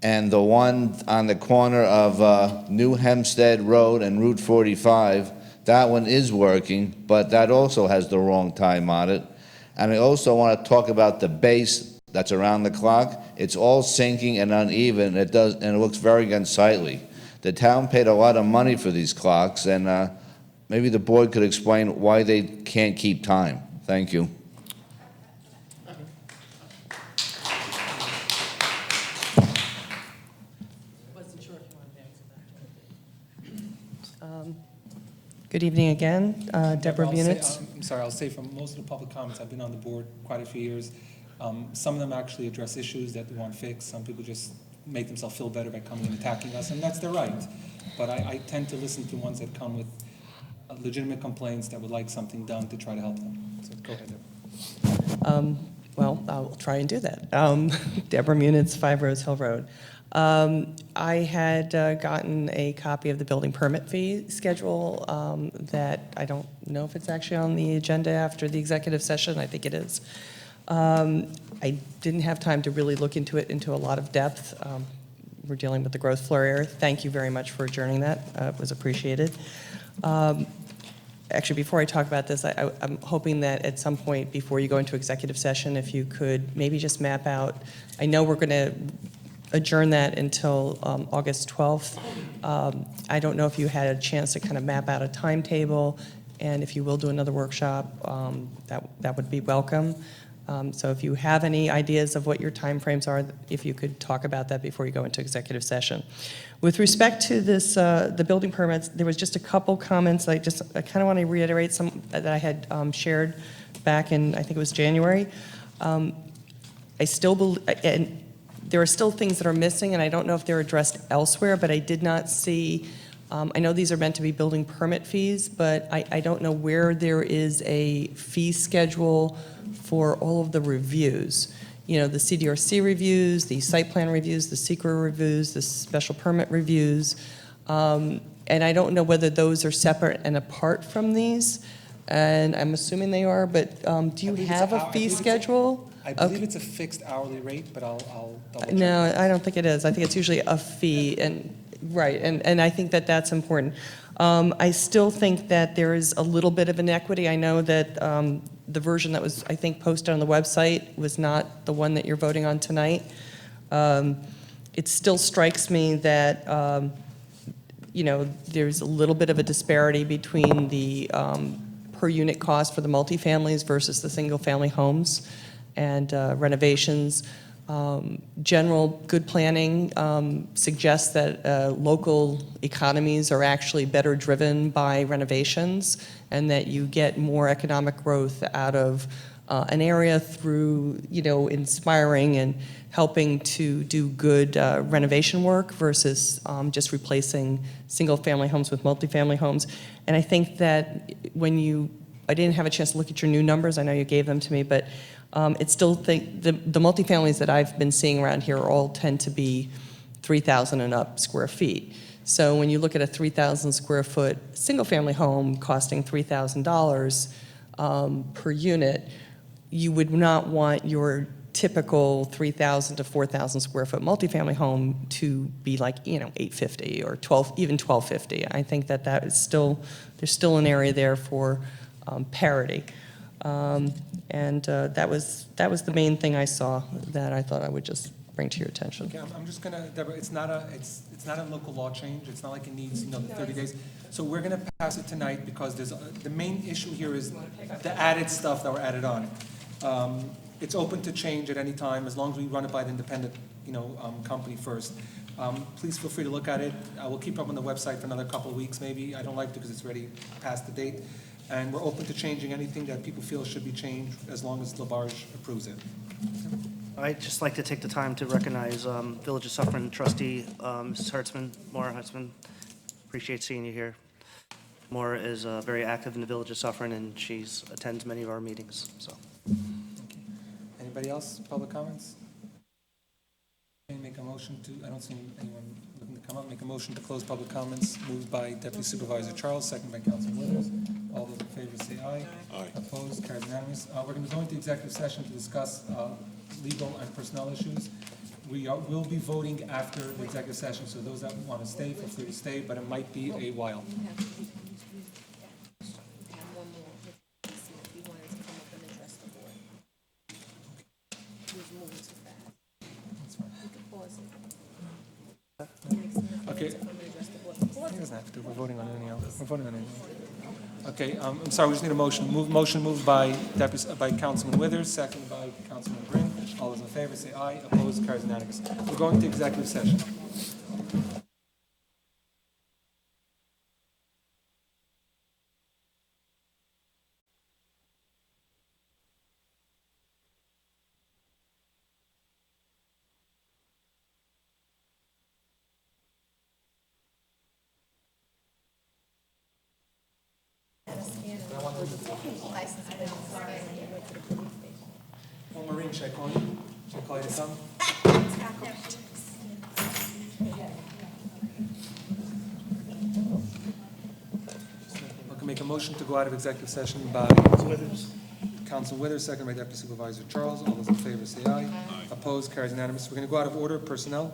And the one on the corner of New Hempstead Road and Route 45, that one is working, but that also has the wrong time on it. And I also want to talk about the base that's around the clock. It's all sinking and uneven, and it looks very unsightly. The town paid a lot of money for these clocks, and maybe the board could explain why they can't keep time. Thank you. Good evening again, Deborah I'll say- Munitz. I'm sorry, I'll say from most of the public comments, I've been on the board quite a few years. Some of them actually address issues that they want fixed. Some people just make themselves feel better by coming and attacking us, and that's their right. But I tend to listen to ones that come with legitimate complaints that would like something done to try to help them. So go ahead, Deborah. Well, I'll try and do that. Deborah Munitz, 5 Rose Hill Road. I had gotten a copy of the building permit fee schedule that I don't know if it's actually on the agenda after the executive session. I think it is. I didn't have time to really look into it into a lot of depth. we're dealing with the growth floor area. Thank you very much for adjourning that. It was appreciated. Actually, before I talk about this, I'm hoping that at some point before you go into executive session, if you could maybe just map out, I know we're going to adjourn that until August 12th. I don't know if you had a chance to kind of map out a timetable, and if you will do another workshop, that would be welcome. So if you have any ideas of what your timeframes are, if you could talk about that before you go into executive session. With respect to this, the building permits, there was just a couple comments. I kind of want to reiterate some that I had shared back in, I think it was January. I still believe, and there are still things that are missing, and I don't know if they're addressed elsewhere, but I did not see, I know these are meant to be building permit fees, but I don't know where there is a fee schedule for all of the reviews. You know, the CDRC reviews, the site plan reviews, the SECRA reviews, the special permit reviews. And I don't know whether those are separate and apart from these, and I'm assuming they are, but do you have a fee schedule? I believe it's a fixed hourly rate, but I'll double check. No, I don't think it is. I think it's usually a fee, and right, and I think that that's important. I still think that there is a little bit of inequity. I know that the version that was, I think, posted on the website was not the one that you're voting on tonight. It still strikes me that, you know, there's a little bit of a disparity between the per unit cost for the multifamilies versus the single-family homes and renovations. General good planning suggests that local economies are actually better driven by renovations, and that you get more economic growth out of an area through, you know, inspiring and helping to do good renovation work versus just replacing single-family homes with multifamily homes. And I think that I didn't have a chance to look at your new numbers. I know you gave them to me, but it's still the multifamilies that I've been seeing around here all tend to be 3,000 and up square feet. So when you look at a 3,000 square foot single-family home costing $3,000 per unit, you would not want your typical 3,000 to 4,000 square foot multifamily home to be like, you know, $850 or even $1,250. I think that is still, there's still an area there for parity. That was the main thing I saw that I thought I would just bring to your attention. Okay, I'm just gonna, Deborah, it's not a local law change. It's not like it needs, you know, the 30 days. So we're gonna pass it tonight because the main issue here is the added stuff that were added on. It's open to change at any time as long as we run it by the independent, you know, company first. Please feel free to look at it. I will keep it up on the website for another couple of weeks maybe. I don't like to because it's already past the date. And we're open to changing anything that people feel should be changed as long as Labarge approves it. I'd just like to take the time to recognize Village of Suffern trustee, Mrs. Hertzman, Maura Hertzman. Appreciate seeing you here. Maura is very active in the Village of Suffern, and she attends many of our meetings, so. Anybody else, public comments? Okay, make a motion to, I don't see anyone looking to come up, make a motion to close public comments, moved by Deputy Supervisor Charles, second by Councilman Withers. All those in favor say aye. Aye. Opposed, carried unanimous. We're going to go into executive session to discuss legal and personnel issues. We'll be voting after the executive session, so those that want to stay, feel free to stay, but it might be a while. Okay. He doesn't have to. We're voting on anything else. We're voting on anything. Okay. I'm sorry. We just need a motion. Motion moved by Councilman Withers, second by Councilman Brin. All those in favor say aye. Opposed? Carries unanimous. We're going to executive session. Well, Maureen, should I call you? Should I call you to come? I can make a motion to go out of executive session by Councilman Withers, second by Deputy Supervisor Charles. All those in favor say aye. Opposed, carries unanimous. We're going to go out of order. Personnel.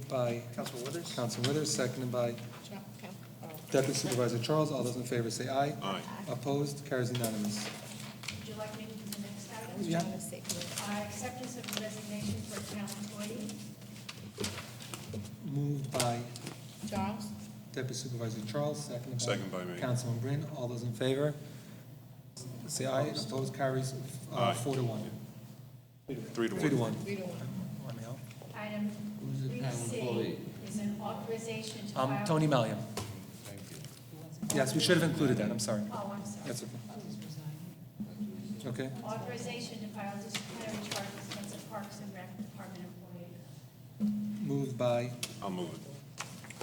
Moved by Councilman Withers? Councilman Withers, seconded by Deputy Supervisor Charles. All those in favor say aye. Aye. Opposed? Carries unanimous. Would you like me to do the next item? Yeah. Acceptance of resignation for a town employee. Moved by Charles? Deputy Supervisor Charles, seconded by. Second by me. Councilman Brin. All those in favor say aye. Opposed? Carries Aye. 4 to 1. 3 to 1. 3 to 1. Item 3C is an authorization to file. Tony Malliam. Yes, we should have included that. I'm sorry. Oh, I'm sorry. That's okay. Okay. Authorization to file disciplinary charges against a Parks and Rec Department employee. Moved by I'll move it.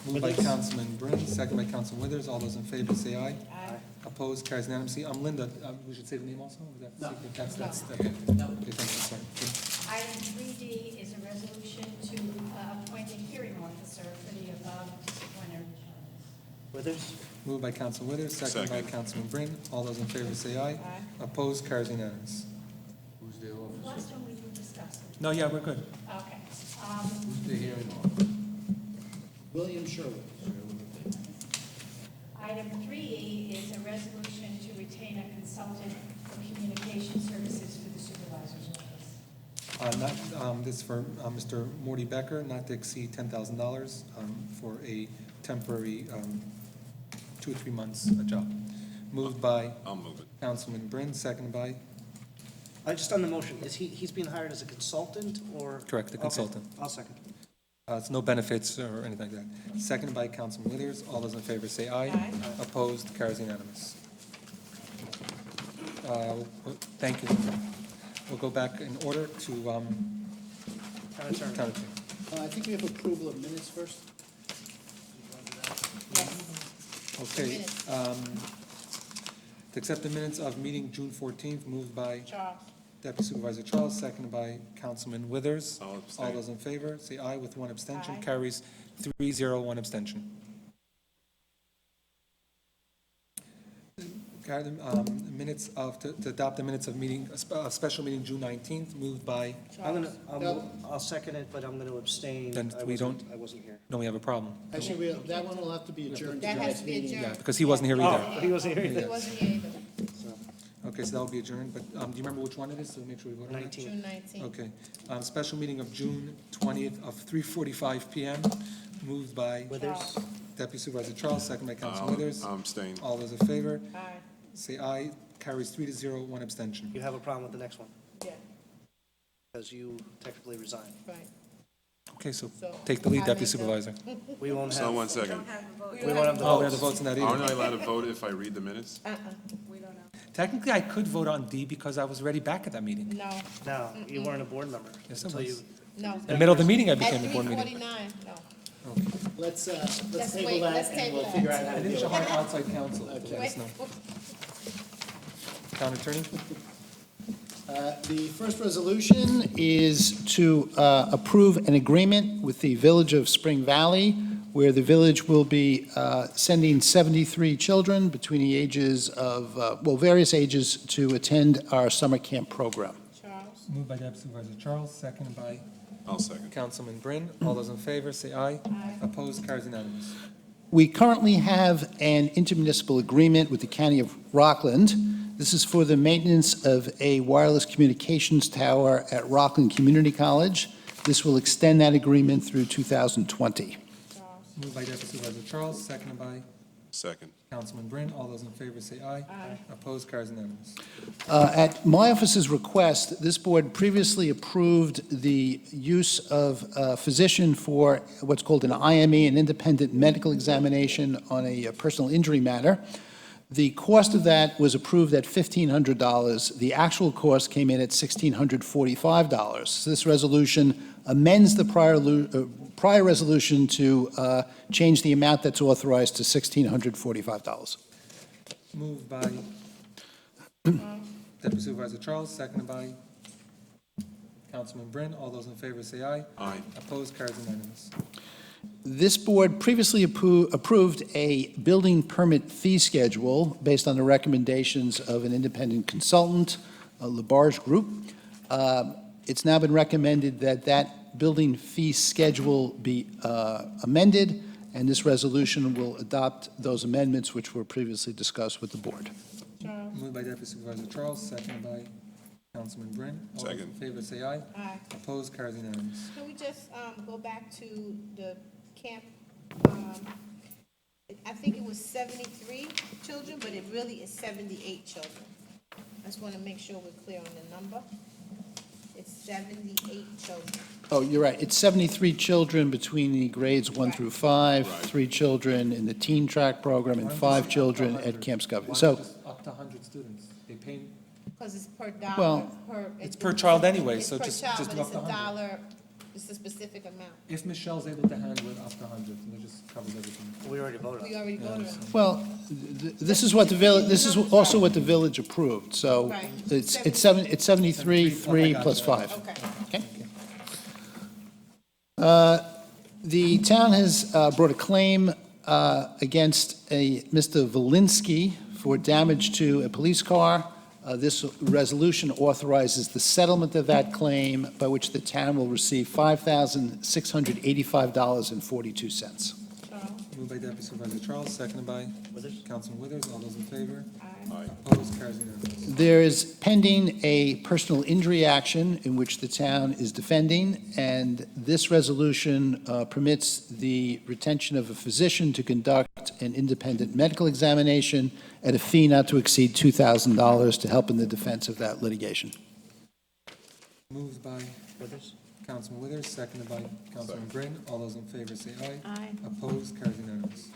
Moved by Councilman Brin, second by Councilman Withers. All those in favor say aye. Aye. Opposed, carries unanimously. Linda, we should say the name also? Is that secret? That's, okay. Okay, thank you, sorry. Item 3D is a resolution to appoint a hearing officer for the above disciplinary charges. Withers? Moved by Councilman Withers, second by Second. Councilman Brin. All those in favor say aye. Aye. Opposed, carries unanimous. Last one we didn't discuss. No, yeah, we're good. Okay. William Sherwood. Item 3E is a resolution to retain a consultant for communication services for the supervisor's office. This is for Mr. Morty Becker, not to exceed $10,000 for a temporary 2 or 3 months job. Moved by I'll move it. Councilman Brin, seconded by, Just on the motion, he's being hired as a consultant or? correct, the Okay, consultant. I'll second. It's no benefits or anything like that. Seconded by Councilman Withers. All those in favor say aye. Aye. Opposed, carries unanimous. Thank you. We'll go back in order to Town attorney. Town Attorney. I think we have approval of minutes first. Okay. To accept the minutes of meeting June 14th, moved by Charles? Deputy Supervisor Charles, seconded by Councilman Withers. I'll abstain. All those in favor, say aye with 1 abstention. Aye. Carries 3-0, 1 abstention. Okay, minutes of, to adopt the minutes of meeting, special meeting June 19th, moved by, I'll second it, but I'm gonna abstain. Then I we wasn't- don't- I wasn't here. no, we have a problem. Actually, that one will have to be adjourned to That the has next to be meeting. adjourned. Yeah, because he wasn't here either. Oh, he wasn't here either. He wasn't here either. Okay, so that will be adjourned, but do you remember which one it is, so make sure we vote on it? 19. June 19th. Okay. Special meeting of June 20th of 3:45 PM, moved by Withers? Deputy Supervisor Charles, second by Councilman Withers. I'm staying. All those in favor, Aye. say aye. Carries 3-0, 1 abstention. You have a problem with the next one, Yeah, because you technically resigned. right. Okay, so So, take the lead, I Deputy make the- Supervisor. We won't So have, 1 second. we won't have the Oh, we have the votes. votes in that Aren't either. I allowed to vote if I read the minutes? We don't know. Technically, I could vote on D because I was already back at that meeting. No, No, you weren't a board member. Yes, I until was. you- no. In the middle of the meeting, I At became a board meeting. 3:49, no. Let's Let's table wait, that let's and table we'll that. figure out how I to didn't deal show with our it. outside counsel. to let us know. Town Attorney? The first resolution is to approve an agreement with the Village of Spring Valley, where the village will be sending 73 children between the ages of, various ages, to attend our summer camp program. Charles? Moved by Deputy Supervisor Charles, seconded by I'll second. Councilman Brin. All those in favor, say aye. Aye. Opposed, carries unanimous. We currently have an intermunicipal agreement with the County of Rockland. This is for the maintenance of a wireless communications tower at Rockland Community College. This will extend that agreement through 2020. Charles? Moved by Deputy Supervisor Charles, seconded by Second. Councilman Brin. All those in favor, say aye. Aye. Opposed, carries unanimous. At my office's request, this board previously approved the use of a physician for what's called an IME, an independent medical examination on a personal injury matter. The cost of that was approved at $1,500. The actual cost came in at $1,645. So this resolution amends the prior resolution to change the amount that's authorized to $1,645. Moved by Deputy Supervisor Charles, seconded by Councilman Brin. All those in favor say aye. Aye. Opposed, carries unanimous. This board previously approved a building permit fee schedule based on the recommendations of an independent consultant, Labarge Group. It's now been recommended that that building fee schedule be amended, and this resolution will adopt those amendments which were previously discussed with the board. Moved by Deputy Supervisor Charles, seconded by Councilman Brin. All those in Second. favor say aye. Aye. Opposed, carries unanimous. Can we just go back to the camp? I think it was 73 children, but it really is 78 children. I just want to make sure we're clear on the number. It's 78 children. Oh, you're right. It's 73 children between the grades 1 through 5, 3 children in the teen track program, and 5 children at Camp Scovey. Why So, not just up to 100 students? They pay, Because it's per dollar. Well, it's per child anyway, It's so per just child, do but up it's to a 100. dollar, it's a specific amount. If Michelle's able to handle it up to 100, then it just covers everything. We already voted on We it. already voted on it. well, this is what the village, this is also what the village approved. So Right. it's 73, 3 plus 5. Okay. Okay. The town has brought a claim against a Mr. Valinsky for damage to a police car. This resolution authorizes the settlement of that claim, by which the town will receive $5,685.42. Moved by Deputy Supervisor Charles, seconded by Withers? Councilman Withers. All those in favor? Aye. Opposed, carries unanimous. There is pending a personal injury action in which the town is defending, and this resolution permits the retention of a physician to conduct an independent medical examination at a fee not to exceed $2,000 to help in the defense of that litigation. Moved by Withers? Councilman Withers, seconded by Councilman Brin. All those in favor say aye. Aye. Opposed, carries unanimous.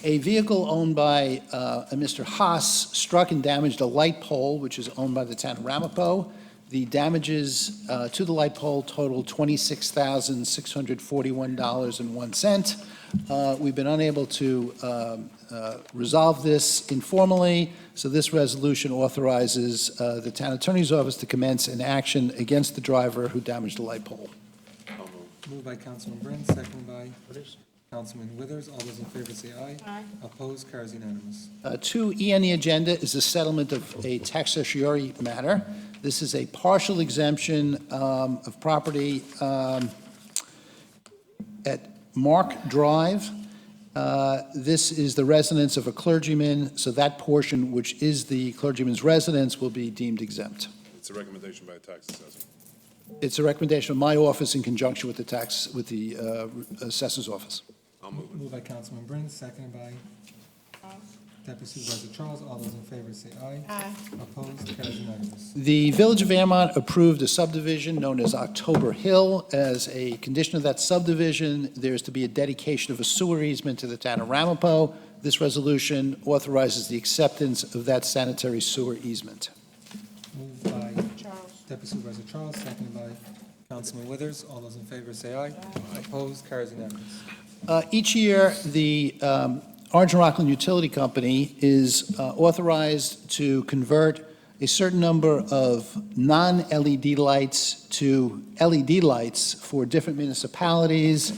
A vehicle owned by a Mr. Haas struck and damaged a light pole, which is owned by the town of Ramapo. The damages to the light pole total $26,641.01. We've been unable to resolve this informally, so this resolution authorizes the town attorney's office to commence an action against the driver who damaged the light pole. Moved by Councilman Brin, seconded by Withers? Councilman Withers. All those in favor say aye. Aye. Opposed, carries unanimous. 2E on the agenda is a settlement of a tax certiorari matter. This is a partial exemption of property at Mark Drive. This is the residence of a clergyman, so that portion, which is the clergyman's residence, will be deemed exempt. It's a recommendation by the tax assessor. It's a recommendation of my office in conjunction with the assessor's office. I'll move it. Moved by Councilman Brin, seconded by Deputy Supervisor Charles. All those in favor say aye. Aye. Opposed, carries unanimous. The Village of Fairmont approved a subdivision known as October Hill. As a condition of that subdivision, there's to be a dedication of a sewer easement to the town of Ramapo. This resolution authorizes the acceptance of that sanitary sewer easement. Moved by Deputy Supervisor Charles, seconded by Councilman Withers. All those in favor say aye. Opposed, carries unanimous. Each year, the Orange and Rockland Utility Company is authorized to convert a certain number of non-LED lights to LED lights for different municipalities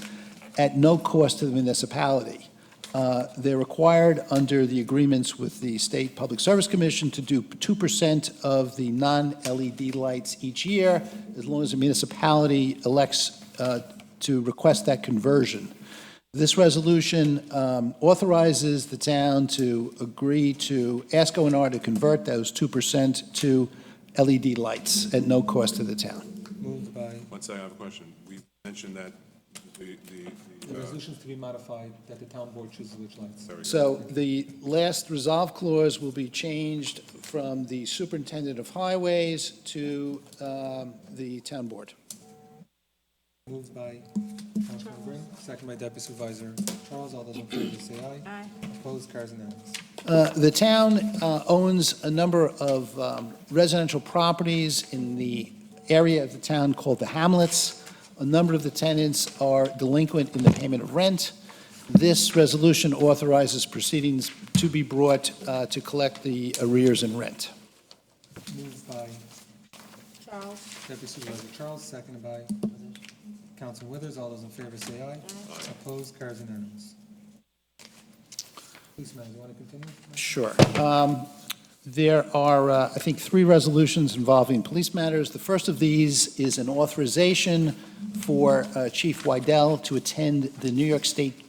at no cost to the municipality. They're required under the agreements with the State Public Service Commission to do 2% of the non-LED lights each year, as long as the municipality elects to request that conversion. This resolution authorizes the town to agree to ask O&R to convert those 2% to LED lights at no cost to the town. Moved by, One second, I have a question. We mentioned that the resolution is to be modified, that the town board chooses which lights. very good. So the last resolve clause will be changed from the superintendent of highways to the town board. Moved by Councilman Brin, seconded by Deputy Supervisor Charles. All those in favor say aye. Aye. Opposed, carries unanimous. The town owns a number of residential properties in the area of the town called the Hamlets. A number of the tenants are delinquent in the payment of rent. This resolution authorizes proceedings to be brought to collect the arrears in rent. Moved by Charles? Deputy Supervisor Charles, seconded by Councilman Withers. All those in favor say aye. Opposed, carries unanimous. Police matters, you want to continue? Sure. There are, I think, 3 resolutions involving police matters. The first of these is an authorization for Chief Wydell to attend the New York State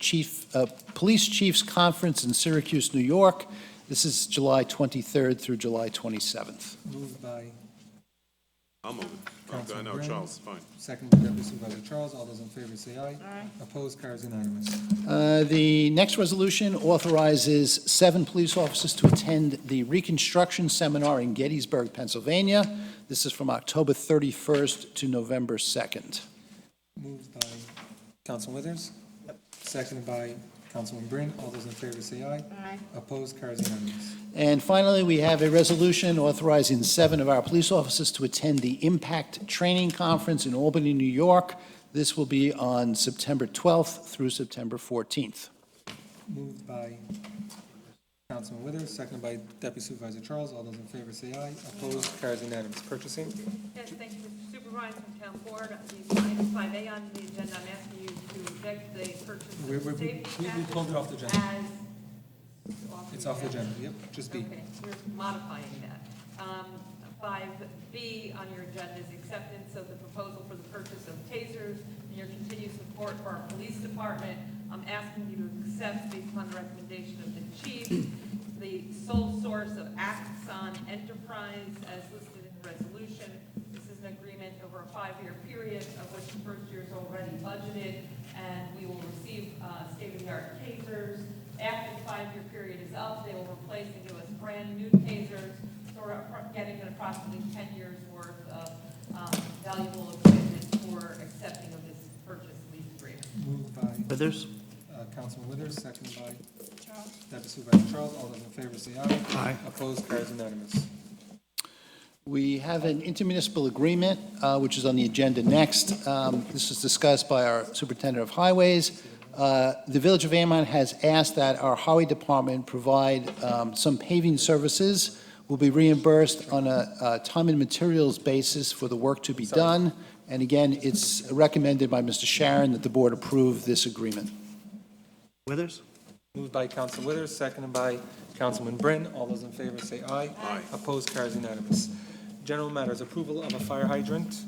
Police Chiefs Conference in Syracuse, New York. This is July 23rd through July 27th. Moved by I'll move it. Councilman No, Brand. Charles, fine. Second by Deputy Supervisor Charles. All those in favor say aye. Aye. Opposed, carries unanimous. The next resolution authorizes 7 police officers to attend the Reconstruction Seminar in Gettysburg, Pennsylvania. This is from October 31st to November 2nd. Moved by Councilman Withers. Seconded by Councilman Bryn. All those in favor say aye. Aye. Opposed, carries unanimous. And finally, we have a resolution authorizing 7 of our police officers to attend the Impact Training Conference in Albany, New York. This will be on September 12th through September 14th. Moved by Councilman Withers, seconded by Deputy Supervisor Charles. All those in favor say aye. Opposed, carries unanimous. Purchasing. Yes, thank you, Mr. Supervisor from Town Board. The item 5A on the agenda, I'm asking you to reject the purchase We of safety package pulled it off the agenda. as... It's off the agenda. Yep, just B. Okay, we're modifying that. 5B on your agenda is acceptance of the proposal for the purchase of tasers and your continued support for our police department. I'm asking you to accept, based upon the recommendation of the chief, the sole source of Axon Enterprise as listed in the resolution. This is an agreement over a 5-year period, of which the first year is already budgeted, and we will receive state-of-the-art tasers. After the 5-year period is up, they will replace and give us brand-new tasers, so we're getting approximately 10 years' worth of valuable equipment for accepting of this purchase lease agreement. Moved by Withers? Councilman Withers, seconded by Deputy Supervisor Charles. All those in favor say aye. Aye. Opposed, carries unanimous. We have an intermunicipal agreement, which is on the agenda next. This was discussed by our Superintendent of Highways. The Village of Airmont has asked that our Highway Department provide some paving services. Will be reimbursed on a time and materials basis for the work to be done. And again, it's recommended by Mr. Sharon that the board approve this agreement. Withers? Moved by Councilman Withers, seconded by Councilman Bryn. All those in favor say aye. Aye. Opposed, carries unanimous. General matters, approval of a fire hydrant,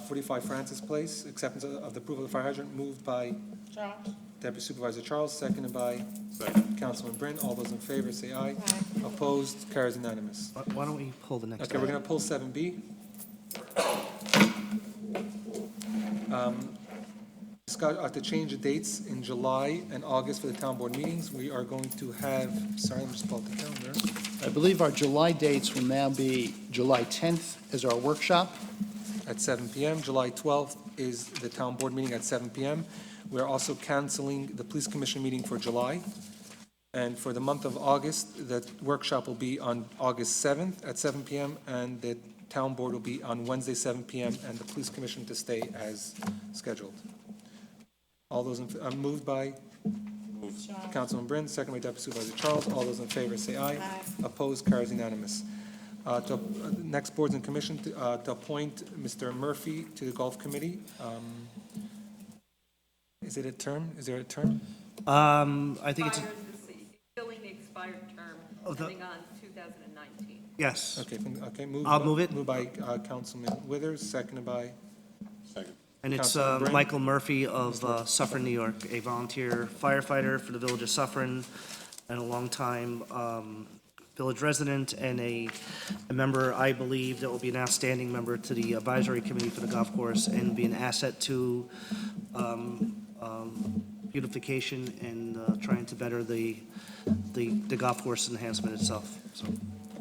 45 Francis Place, acceptance of the approval of the fire hydrant, moved by Charles? Deputy Supervisor Charles, seconded by Second. Councilman Bryn. All those in favor say aye. Opposed, carries unanimous. Why don't we pull the next Okay, we're item? going to pull 7B. To change the dates in July and August for the town board meetings, we are going to have, sorry, let me just pull out the calendar. I believe our July dates will now be July 10th as our workshop. At 7 PM. July 12th is the town board meeting at 7 PM. We're also canceling the police commission meeting for July. And for the month of August, the workshop will be on August 7th at 7 PM, and the town board will be on Wednesday, 7 PM, and the police commission to stay as scheduled. All those, moved by Councilman Bryn, second by Deputy Supervisor Charles. All those in favor say aye. Aye. Opposed, carries unanimous. Next boards and commission, to appoint Mr. Murphy to the Golf Committee. Is it a term? Is there a term? I think it's, Filling the expired term, Of the- ending on 2019. yes. Okay, moved. I'll move it. Moved by Councilman Withers, seconded by Second. And it's Councilman Brand. Michael Murphy of Suffern, New York, a volunteer firefighter for the village of Suffern, and a longtime village resident, and a member, I believe, that will be an outstanding member to the advisory committee for the golf course, and be an asset to beautification and trying to better the golf course enhancement itself. So,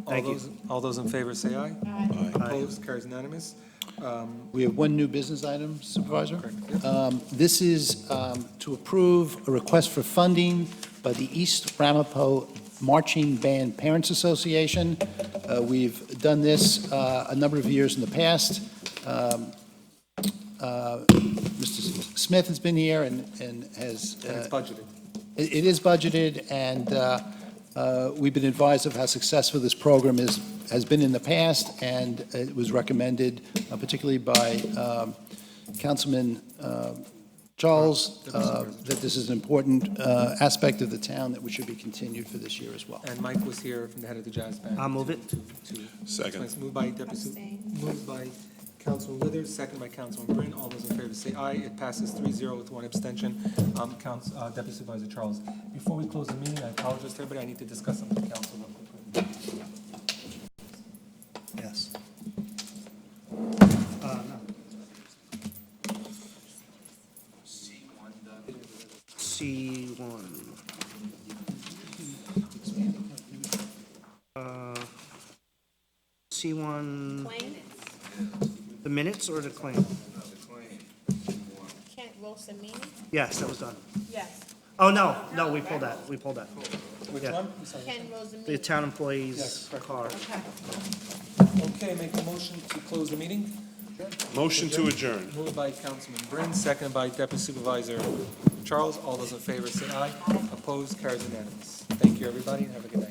thank you. All those in favor say aye. Aye. Opposed, carries unanimous. We have one new business item, Supervisor. Correct, yep. This is to approve a request for funding by the East Ramapo Marching Band Parents Association. We've done this a number of years in the past. Mr. Smith has been here and has... And it's budgeted. It is budgeted, and we've been advised of how successful this program has been in the past, and it was recommended particularly by Councilman Charles, that this is an important aspect of the town that should be continued for this year as well. And Mike was here from the head of the jazz band. I'll move it. Second. Moved by moved by Councilman Withers, second by Councilman Bryn. All those in favor say aye. It passes 3-0 with one abstention. Deputy Supervisor Charles, before we close the meeting, I apologize to everybody. I need to discuss something with council real quick. Yes. C1. C1, Claim? the minutes or the claim? Kent Rosamini? Yes, that was done. Yes. Oh, no, we pulled that. Which Yeah. one? I'm sorry. Ken Rosamini. The town employees' Yes, correct. car. Okay, make a motion to close the meeting. Motion to adjourn. Moved by Councilman Bryn, seconded by Deputy Supervisor Charles. All those in favor say aye. Opposed, carries unanimous. Thank you, everybody, and have a good night.